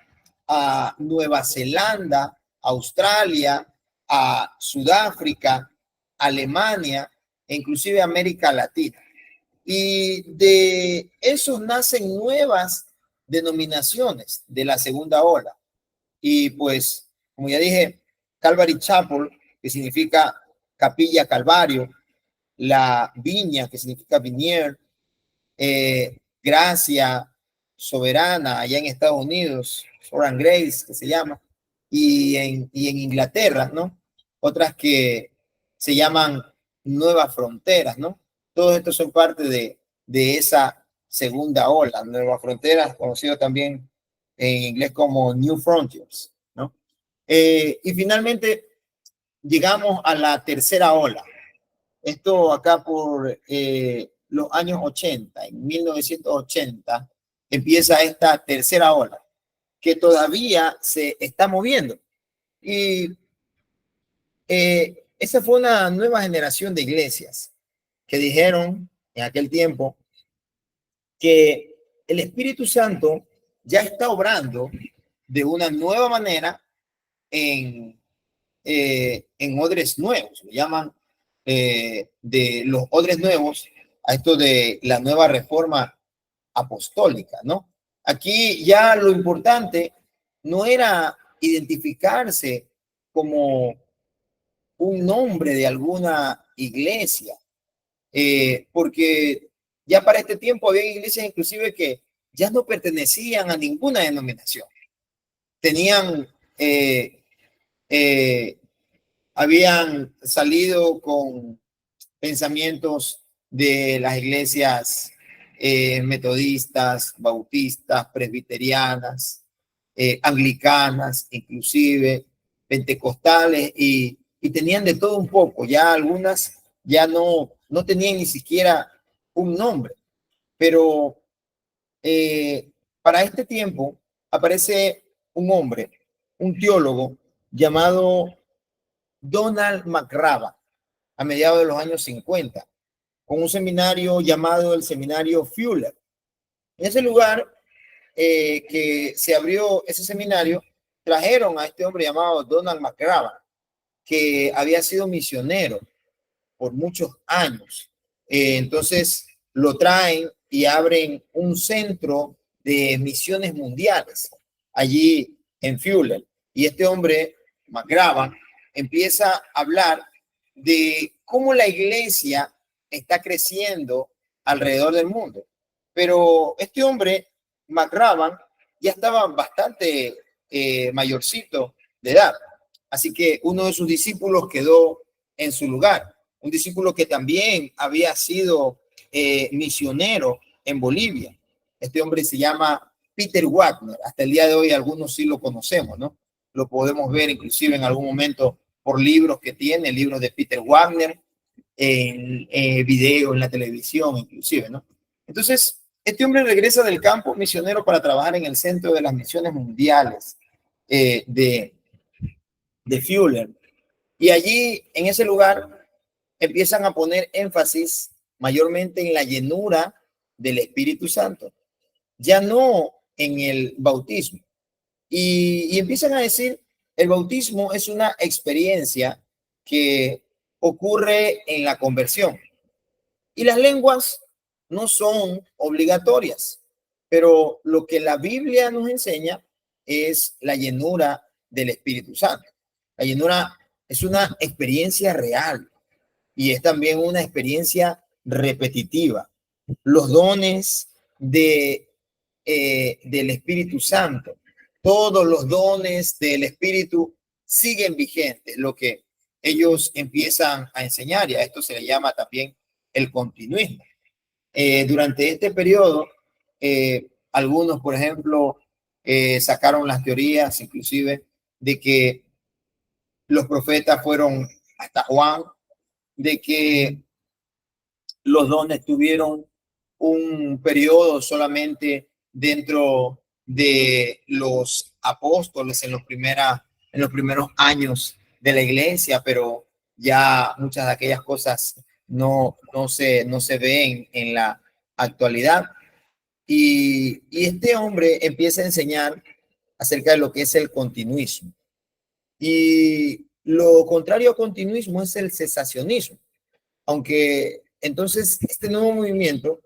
a Nueva Zelanda, Australia, a Sudáfrica, Alemania e inclusive América Latina. Y de esos nacen nuevas denominaciones de la segunda ola. Y pues, como ya dije, Calvary Chapel, que significa Capilla Calvario, la Viña, que significa Vinier, Gracia Soberana, allá en Estados Unidos, Sovereign Grace, que se llama, y en Inglaterra, ¿no? Otras que se llaman Nuevas Fronteras, ¿no? Todos estos son parte de esa segunda ola, Nuevas Fronteras, conocido también en inglés como New Frontiers, ¿no? Y finalmente llegamos a la tercera ola. Esto acá por los años 80, en 1980, empieza esta tercera ola que todavía se está moviendo. Y esa fue una nueva generación de iglesias que dijeron en aquel tiempo que el Espíritu Santo ya está obrando de una nueva manera en odres nuevos, lo llaman de los odres nuevos a esto de la nueva reforma apostólica, ¿no? Aquí ya lo importante no era identificarse como un nombre de alguna iglesia, porque ya para este tiempo había iglesias inclusive que ya no pertenecían a ninguna denominación. Tenían, habían salido con pensamientos de las iglesias metodistas, bautistas, presbiterianas, anglicanas, inclusive pentecostales, y tenían de todo un poco. Ya algunas ya no tenían ni siquiera un nombre, pero para este tiempo aparece un hombre, un teólogo llamado Donald McRaven, a mediados de los años 50, con un seminario llamado el Seminario Fuller. En ese lugar que se abrió ese seminario, trajeron a este hombre llamado Donald McRaven, que había sido misionero por muchos años. Entonces lo traen y abren un centro de misiones mundiales allí en Fuller. Y este hombre, McRaven, empieza a hablar de cómo la iglesia está creciendo alrededor del mundo. Pero este hombre, McRaven, ya estaba bastante mayorcito de edad. Así que uno de sus discípulos quedó en su lugar. Un discípulo que también había sido misionero en Bolivia. Este hombre se llama Peter Wagner. Hasta el día de hoy algunos sí lo conocemos, ¿no? Lo podemos ver inclusive en algún momento por libros que tiene, libros de Peter Wagner, en video, en la televisión inclusive, ¿no? Entonces, este hombre regresa del campo misionero para trabajar en el centro de las misiones mundiales de Fuller. Y allí, en ese lugar, empiezan a poner énfasis mayormente en la llenura del Espíritu Santo, ya no en el bautismo. Y empiezan a decir, el bautismo es una experiencia que ocurre en la conversión. Y las lenguas no son obligatorias, pero lo que la Biblia nos enseña es la llenura del Espíritu Santo. La llenura es una experiencia real, y es también una experiencia repetitiva. Los dones del Espíritu Santo, todos los dones del Espíritu siguen vigentes, lo que ellos empiezan a enseñar, y a esto se le llama también el continuismo. Durante este periodo, algunos, por ejemplo, sacaron las teorías inclusive de que los profetas fueron hasta Juan, de que los dones tuvieron un periodo solamente dentro de los apóstoles en los primeros años de la iglesia, pero ya muchas de aquellas cosas no se ven en la actualidad. Y este hombre empieza a enseñar acerca de lo que es el continuismo. Y lo contrario a continuismo es el cesacionismo. Aunque entonces este nuevo movimiento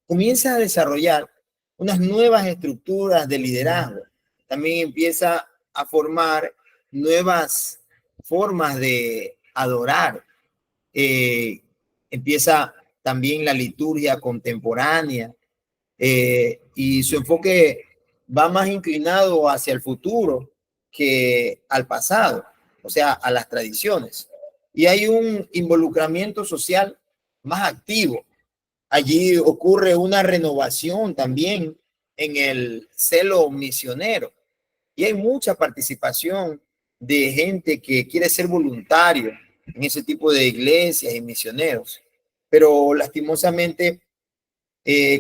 comienza a desarrollar unas nuevas estructuras de liderazgo. También empieza a formar nuevas formas de adorar. Empieza también la liturgia contemporánea, y su enfoque va más inclinado hacia el futuro que al pasado, o sea, a las tradiciones. Y hay un involucramiento social más activo. Allí ocurre una renovación también en el celo misionero y hay mucha participación de gente que quiere ser voluntario en ese tipo de iglesias y misioneros. Pero lastimosamente,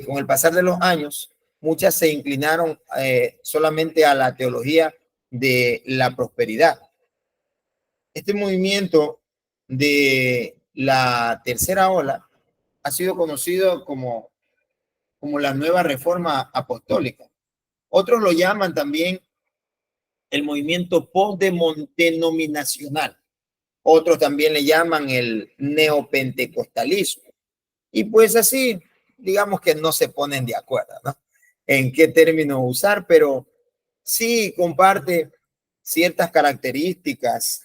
con el pasar de los años, muchas se inclinaron solamente a la teología de la prosperidad. Este movimiento de la tercera ola ha sido conocido como la nueva reforma apostólica. Otros lo llaman también el movimiento postdenominacional. Otros también le llaman el neopentecostalismo. Y pues así, digamos que no se ponen de acuerdo, ¿no? En qué término usar, pero sí comparte ciertas características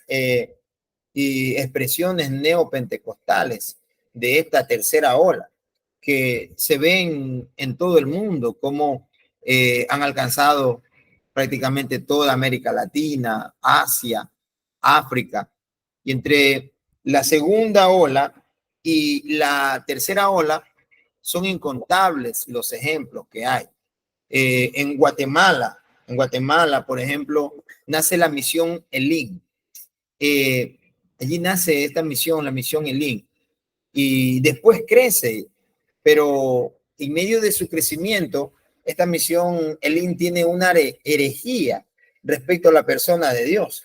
y expresiones neopentecostales de esta tercera ola que se ven en todo el mundo, como han alcanzado prácticamente toda América Latina, Asia, África. Y entre la segunda ola y la tercera ola son incontables los ejemplos que hay. En Guatemala, por ejemplo, nace la misión Elim. Allí nace esta misión, la misión Elim, y después crece, pero en medio de su crecimiento, esta misión Elim tiene una herejía respecto a la persona de Dios.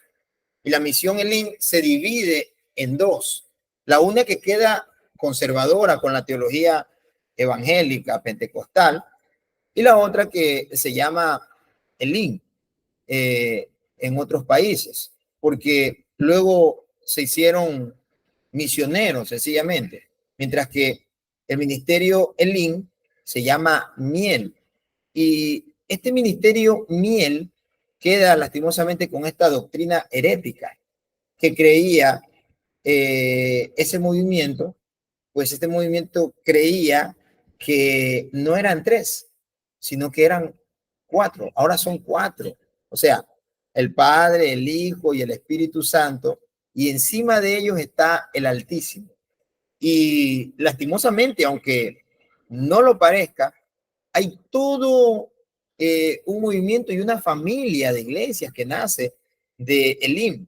Y la misión Elim se divide en dos. La una que queda conservadora con la teología evangélica, pentecostal, y la otra que se llama Elim en otros países, porque luego se hicieron misioneros sencillamente, mientras que el ministerio Elim se llama Miel. Y este ministerio Miel queda lastimosamente con esta doctrina herética que creía ese movimiento, pues este movimiento creía que no eran tres, sino que eran cuatro. Ahora son cuatro. O sea, el Padre, el Hijo y el Espíritu Santo, y encima de ellos está el Altísimo. Y lastimosamente, aunque no lo parezca, hay todo un movimiento y una familia de iglesias que nace de Elim,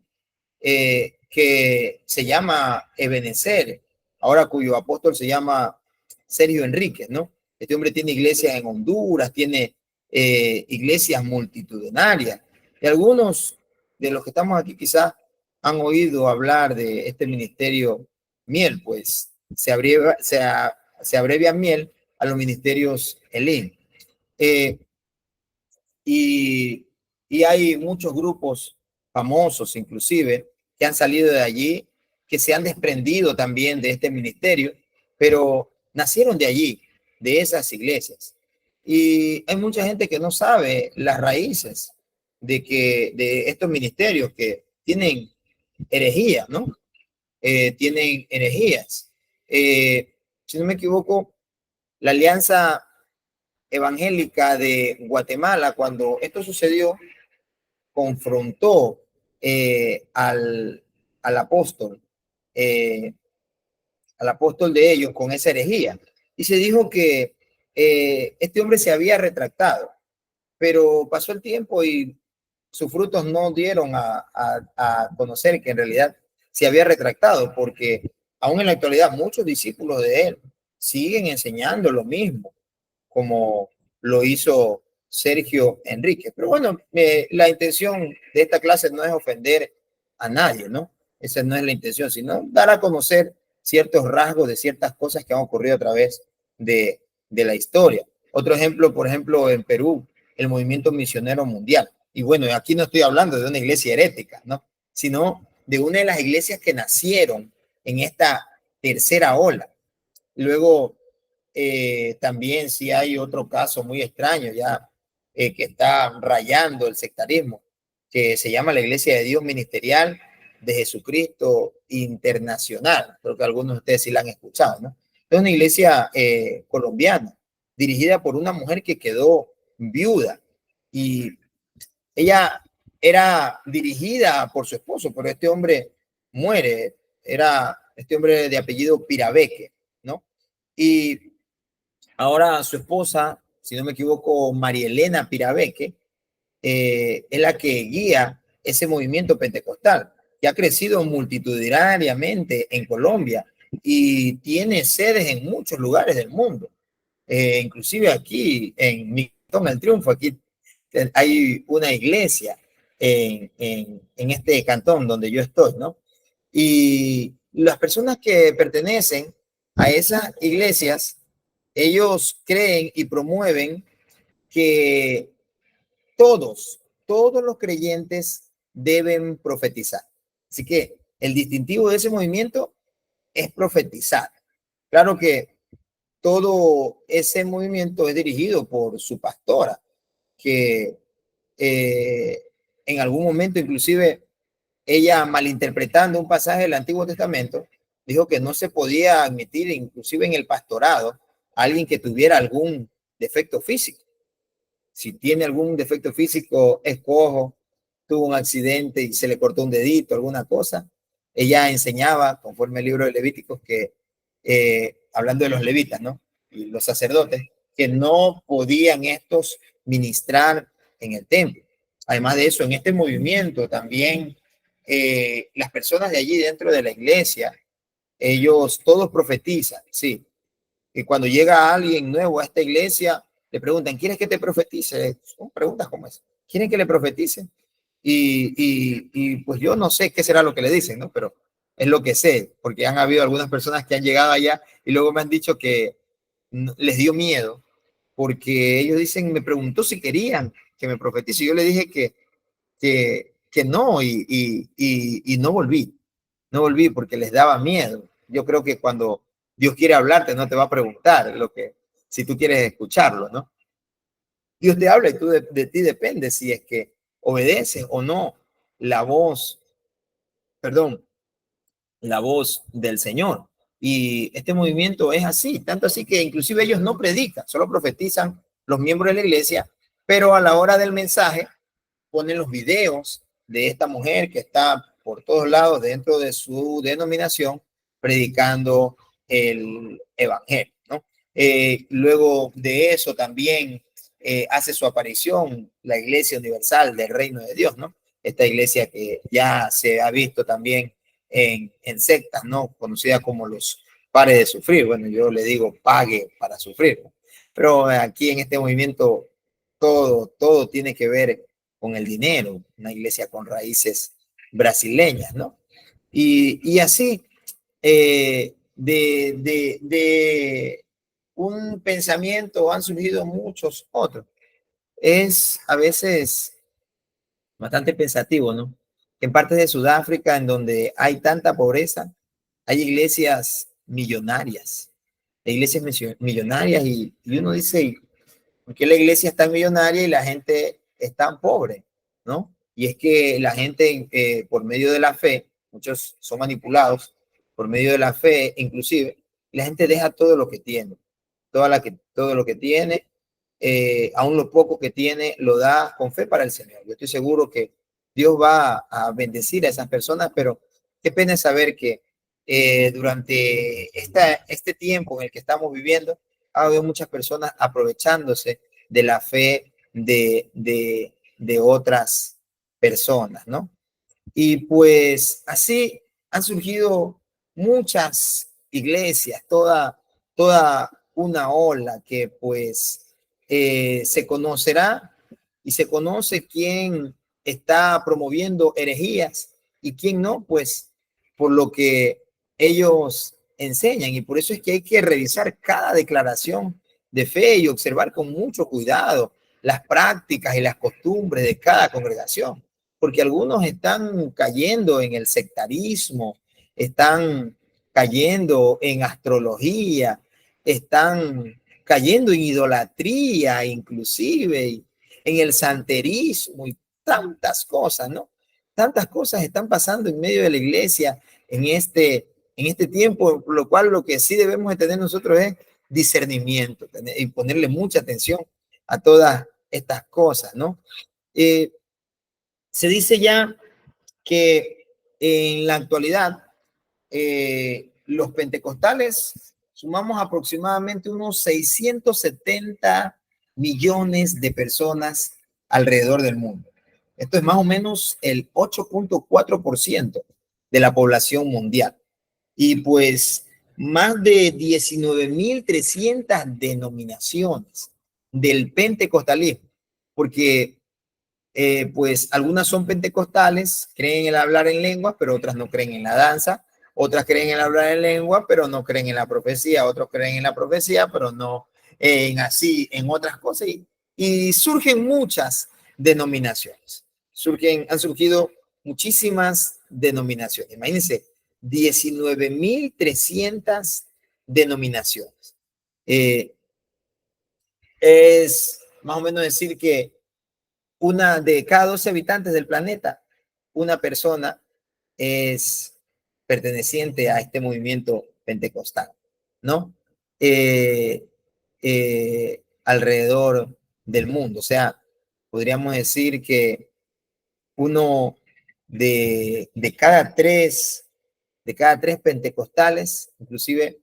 que se llama Ebenezer, ahora cuyo apóstol se llama Sergio Enríquez, ¿no? Este hombre tiene iglesias en Honduras, tiene iglesias multitudinarias. Y algunos de los que estamos aquí quizás han oído hablar de este ministerio Miel, pues se abrevia Miel a los ministerios Elim. Y, y hay muchos grupos famosos, inclusive, que han salido de allí, que se han desprendido también de este ministerio, pero nacieron de allí, de esas iglesias. Y hay mucha gente que no sabe las raíces de estos ministerios que tienen herejía, ¿no? tienen herejías. Si no me equivoco, la Alianza Evangélica de Guatemala, cuando esto sucedió, confrontó al apóstol, eh, al apóstol de ellos con esa herejía. Y se dijo que este hombre se había retractado, pero pasó el tiempo y sus frutos no dieron a conocer que en realidad se había retractado, porque aún en la actualidad muchos discípulos de él siguen enseñando lo mismo, como lo hizo Sergio Enrique. Pero bueno, la intención de esta clase no es ofender a nadie, ¿no? Esa no es la intención, sino dar a conocer ciertos rasgos de ciertas cosas que han ocurrido a través de la historia. Otro ejemplo, por ejemplo, en Perú, el movimiento misionero mundial. Y bueno, aquí no estoy hablando de una iglesia herética, ¿no? Sino de una de las iglesias que nacieron en esta tercera ola. Luego, también si hay otro caso muy extraño ya que está rayando el sectarismo, que se llama la Iglesia de Dios Ministerial de Jesucristo Internacional. Creo que algunos de ustedes sí la han escuchado, ¿no? Es una iglesia colombiana, dirigida por una mujer que quedó viuda y ella era dirigida por su esposo, pero este hombre muere, era este hombre de apellido Pirabeque, ¿no? Y ahora su esposa, si no me equivoco, María Elena Pirabeque, es la que guía ese movimiento pentecostal, que ha crecido multitudinariamente en Colombia y tiene sedes en muchos lugares del mundo. Inclusive aquí en Mictón, el Triunfo, aquí hay una iglesia en este cantón donde yo estoy, ¿no? Y las personas que pertenecen a esas iglesias, ellos creen y promueven que todos los creyentes deben profetizar. Así que el distintivo de ese movimiento es profetizar. Claro que todo ese movimiento es dirigido por su pastora, que eh, en algún momento inclusive ella malinterpretando un pasaje del Antiguo Testamento, dijo que no se podía admitir inclusive en el pastorado a alguien que tuviera algún defecto físico. Si tiene algún defecto físico, es cojo, tuvo un accidente y se le cortó un dedito, alguna cosa. Ella enseñaba, conforme al libro de Levíticos, que hablando de los levitas, ¿no? Y los sacerdotes, que no podían estos ministrar en el templo. Además de eso, en este movimiento también las personas de allí dentro de la iglesia, ellos todos profetizan, sí. Y cuando llega alguien nuevo a esta iglesia, le preguntan, ¿quieres que te profetice? Son preguntas como esas. ¿Quieren que le profetice? Y pues yo no sé qué será lo que le dicen, ¿no? Pero es lo que sé, porque han habido algunas personas que han llegado allá y luego me han dicho que les dio miedo, porque ellos dicen, me preguntó si querían que me profetice. Yo le dije que no y no volví porque les daba miedo. Yo creo que cuando Dios quiere hablarte, no te va a preguntar si tú quieres escucharlo, ¿no? Dios te habla y tú de ti depende si es que obedeces o no la voz, perdón, la voz del Señor. Y este movimiento es así, tanto así que inclusive ellos no predican, solo profetizan los miembros de la iglesia, pero a la hora del mensaje ponen los videos de esta mujer que está por todos lados dentro de su denominación predicando el evangelio, ¿no? Luego de eso también hace su aparición la Iglesia Universal del Reino de Dios, ¿no? Esta iglesia que ya se ha visto también en sectas, ¿no? Conocida como los pares de sufrir. Bueno, yo le digo pague para sufrir, ¿no? Pero aquí en este movimiento todo tiene que ver con el dinero, una iglesia con raíces brasileñas, ¿no? Y así, de un pensamiento han surgido muchos otros. Es a veces bastante pensativo, ¿no? En partes de Sudáfrica, en donde hay tanta pobreza, hay iglesias millonarias y uno dice, ¿por qué la iglesia es tan millonaria y la gente es tan pobre? ¿No? Y es que la gente, por medio de la fe, muchos son manipulados por medio de la fe, inclusive, la gente deja todo lo que tiene, todo lo que tiene, aún lo poco que tiene, lo da con fe para el Señor. Yo estoy seguro que Dios va a bendecir a esas personas, pero qué pena saber que durante este tiempo en el que estamos viviendo, ha habido muchas personas aprovechándose de la fe de otras personas, ¿no? Y pues así han surgido muchas iglesias, toda una ola que pues se conocerá y se conoce quién está promoviendo herejías y quién no, pues por lo que ellos enseñan. Y por eso es que hay que revisar cada declaración de fe y observar con mucho cuidado las prácticas y las costumbres de cada congregación, porque algunos están cayendo en el sectarismo, están cayendo en astrología, están cayendo en idolatría, inclusive en el santerismo y tantas cosas, ¿no? Tantas cosas están pasando en medio de la iglesia en este tiempo, por lo cual lo que sí debemos de tener nosotros es discernimiento y ponerle mucha atención a todas estas cosas, ¿no? Se dice ya que en la actualidad los pentecostales sumamos aproximadamente unos 670 millones de personas alrededor del mundo. Esto es más o menos el 8.4% de la población mundial. Y pues más de 19.300 denominaciones del pentecostalismo, porque pues algunas son pentecostales, creen en el hablar en lenguas, pero otras no creen en la danza, otras creen en el hablar en lengua, pero no creen en la profecía, otros creen en la profecía, pero no en otras cosas. Y surgen muchas denominaciones, han surgido muchísimas denominaciones. Imagínense, 19.300 denominaciones. Es más o menos decir que una de cada 12 habitantes del planeta, una persona es perteneciente a este movimiento pentecostal, ¿no? Alrededor del mundo. O sea, podríamos decir que uno de cada tres pentecostales, inclusive,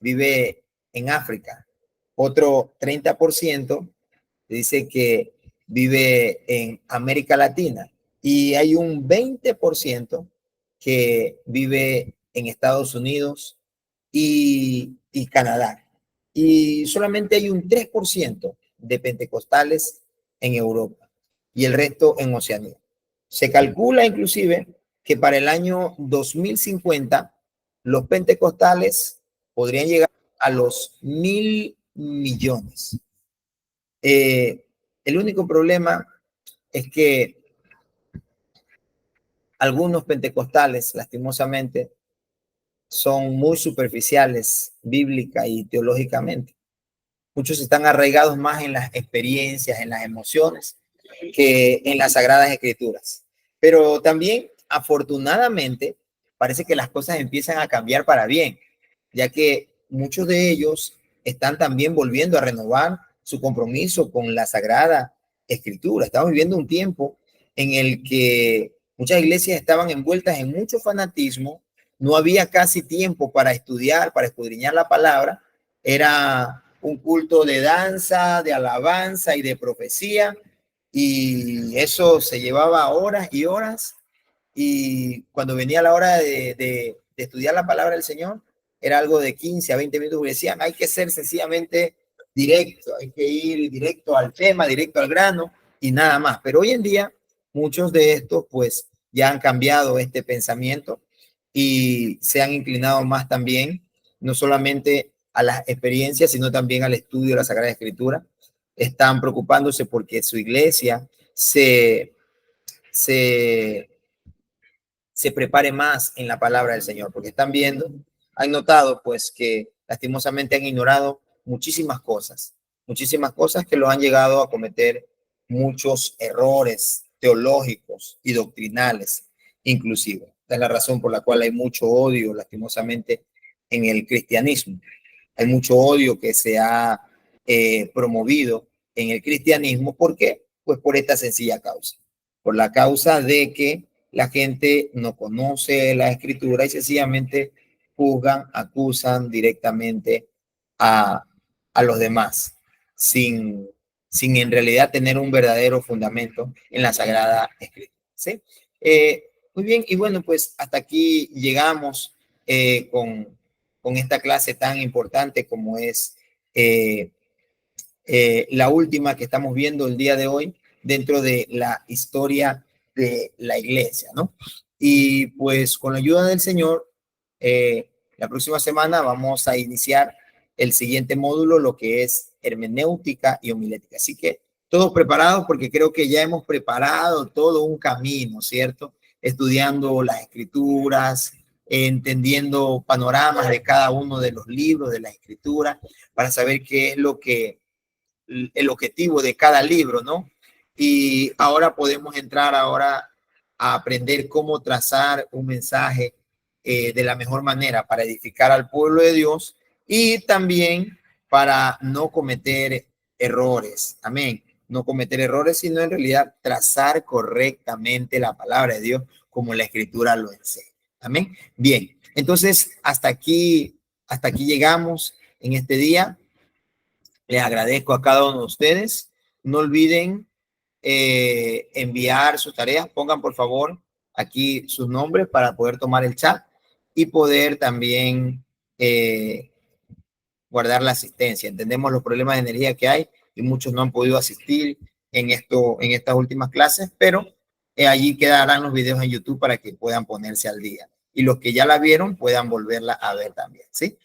vive en África. Otro 30% dice que vive en América Latina y hay un 20% que vive en Estados Unidos y Canadá. Y solamente hay un 3% de pentecostales en Europa y el resto en Oceanía. Se calcula inclusive que para el año 2050 los pentecostales podrían llegar a los 1.000 millones. El único problema es que algunos pentecostales, lastimosamente, son muy superficiales bíblica y teológicamente. Muchos están arraigados más en las experiencias, en las emociones, que en las Sagradas Escrituras. Pero también, afortunadamente, parece que las cosas empiezan a cambiar para bien, ya que muchos de ellos están también volviendo a renovar su compromiso con la Sagrada Escritura. Estamos viviendo un tiempo en el que muchas iglesias estaban envueltas en mucho fanatismo, no había casi tiempo para estudiar, para escudriñar la palabra, era un culto de danza, de alabanza y de profecía, y eso se llevaba horas y horas, y cuando venía la hora de estudiar la palabra del Señor, era algo de 15 a 20 minutos, y decían, hay que ser sencillamente directo, hay que ir directo al tema, directo al grano, y nada más. Pero hoy en día, muchos de estos, pues, ya han cambiado este pensamiento y se han inclinado más también, no solamente a las experiencias, sino también al estudio de la Sagrada Escritura. Están preocupándose porque su iglesia se prepare más en la palabra del Señor, porque están viendo, han notado pues que lastimosamente han ignorado muchísimas cosas que los han llegado a cometer muchos errores teológicos y doctrinales inclusive. Esta es la razón por la cual hay mucho odio, lastimosamente, en el cristianismo. Hay mucho odio que se ha promovido en el cristianismo. ¿Por qué? Pues por esta sencilla causa. Por la causa de que la gente no conoce la escritura y sencillamente juzgan, acusan directamente a, a los demás, sin en realidad tener un verdadero fundamento en la Sagrada Escritura. ¿Sí? Muy bien, y bueno, pues hasta aquí llegamos con esta clase tan importante como es la última que estamos viendo el día de hoy dentro de la historia de la iglesia, ¿no? Y pues con la ayuda del Señor, la próxima semana vamos a iniciar el siguiente módulo, lo que es hermenéutica y homilética. Así que todos preparados porque creo que ya hemos preparado todo un camino, ¿cierto? Estudiando las escrituras, entendiendo panoramas de cada uno de los libros de la escritura para saber qué es lo que el objetivo de cada libro, ¿no? Y ahora podemos entrar ahora a aprender cómo trazar un mensaje de la mejor manera para edificar al pueblo de Dios y también para no cometer errores. Amén. No cometer errores, sino en realidad trazar correctamente la palabra de Dios como la escritura lo enseña. Amén. Bien, entonces hasta aquí llegamos en este día. Les agradezco a cada uno de ustedes. No olviden enviar sus tareas. Pongan por favor aquí sus nombres para poder tomar el chat y poder también guardar la asistencia. Entendemos los problemas de energía que hay y muchos no han podido asistir en estas últimas clases, pero allí quedarán los videos en YouTube para que puedan ponerse al día. Y los que ya la vieron puedan volverla a ver también, ¿sí?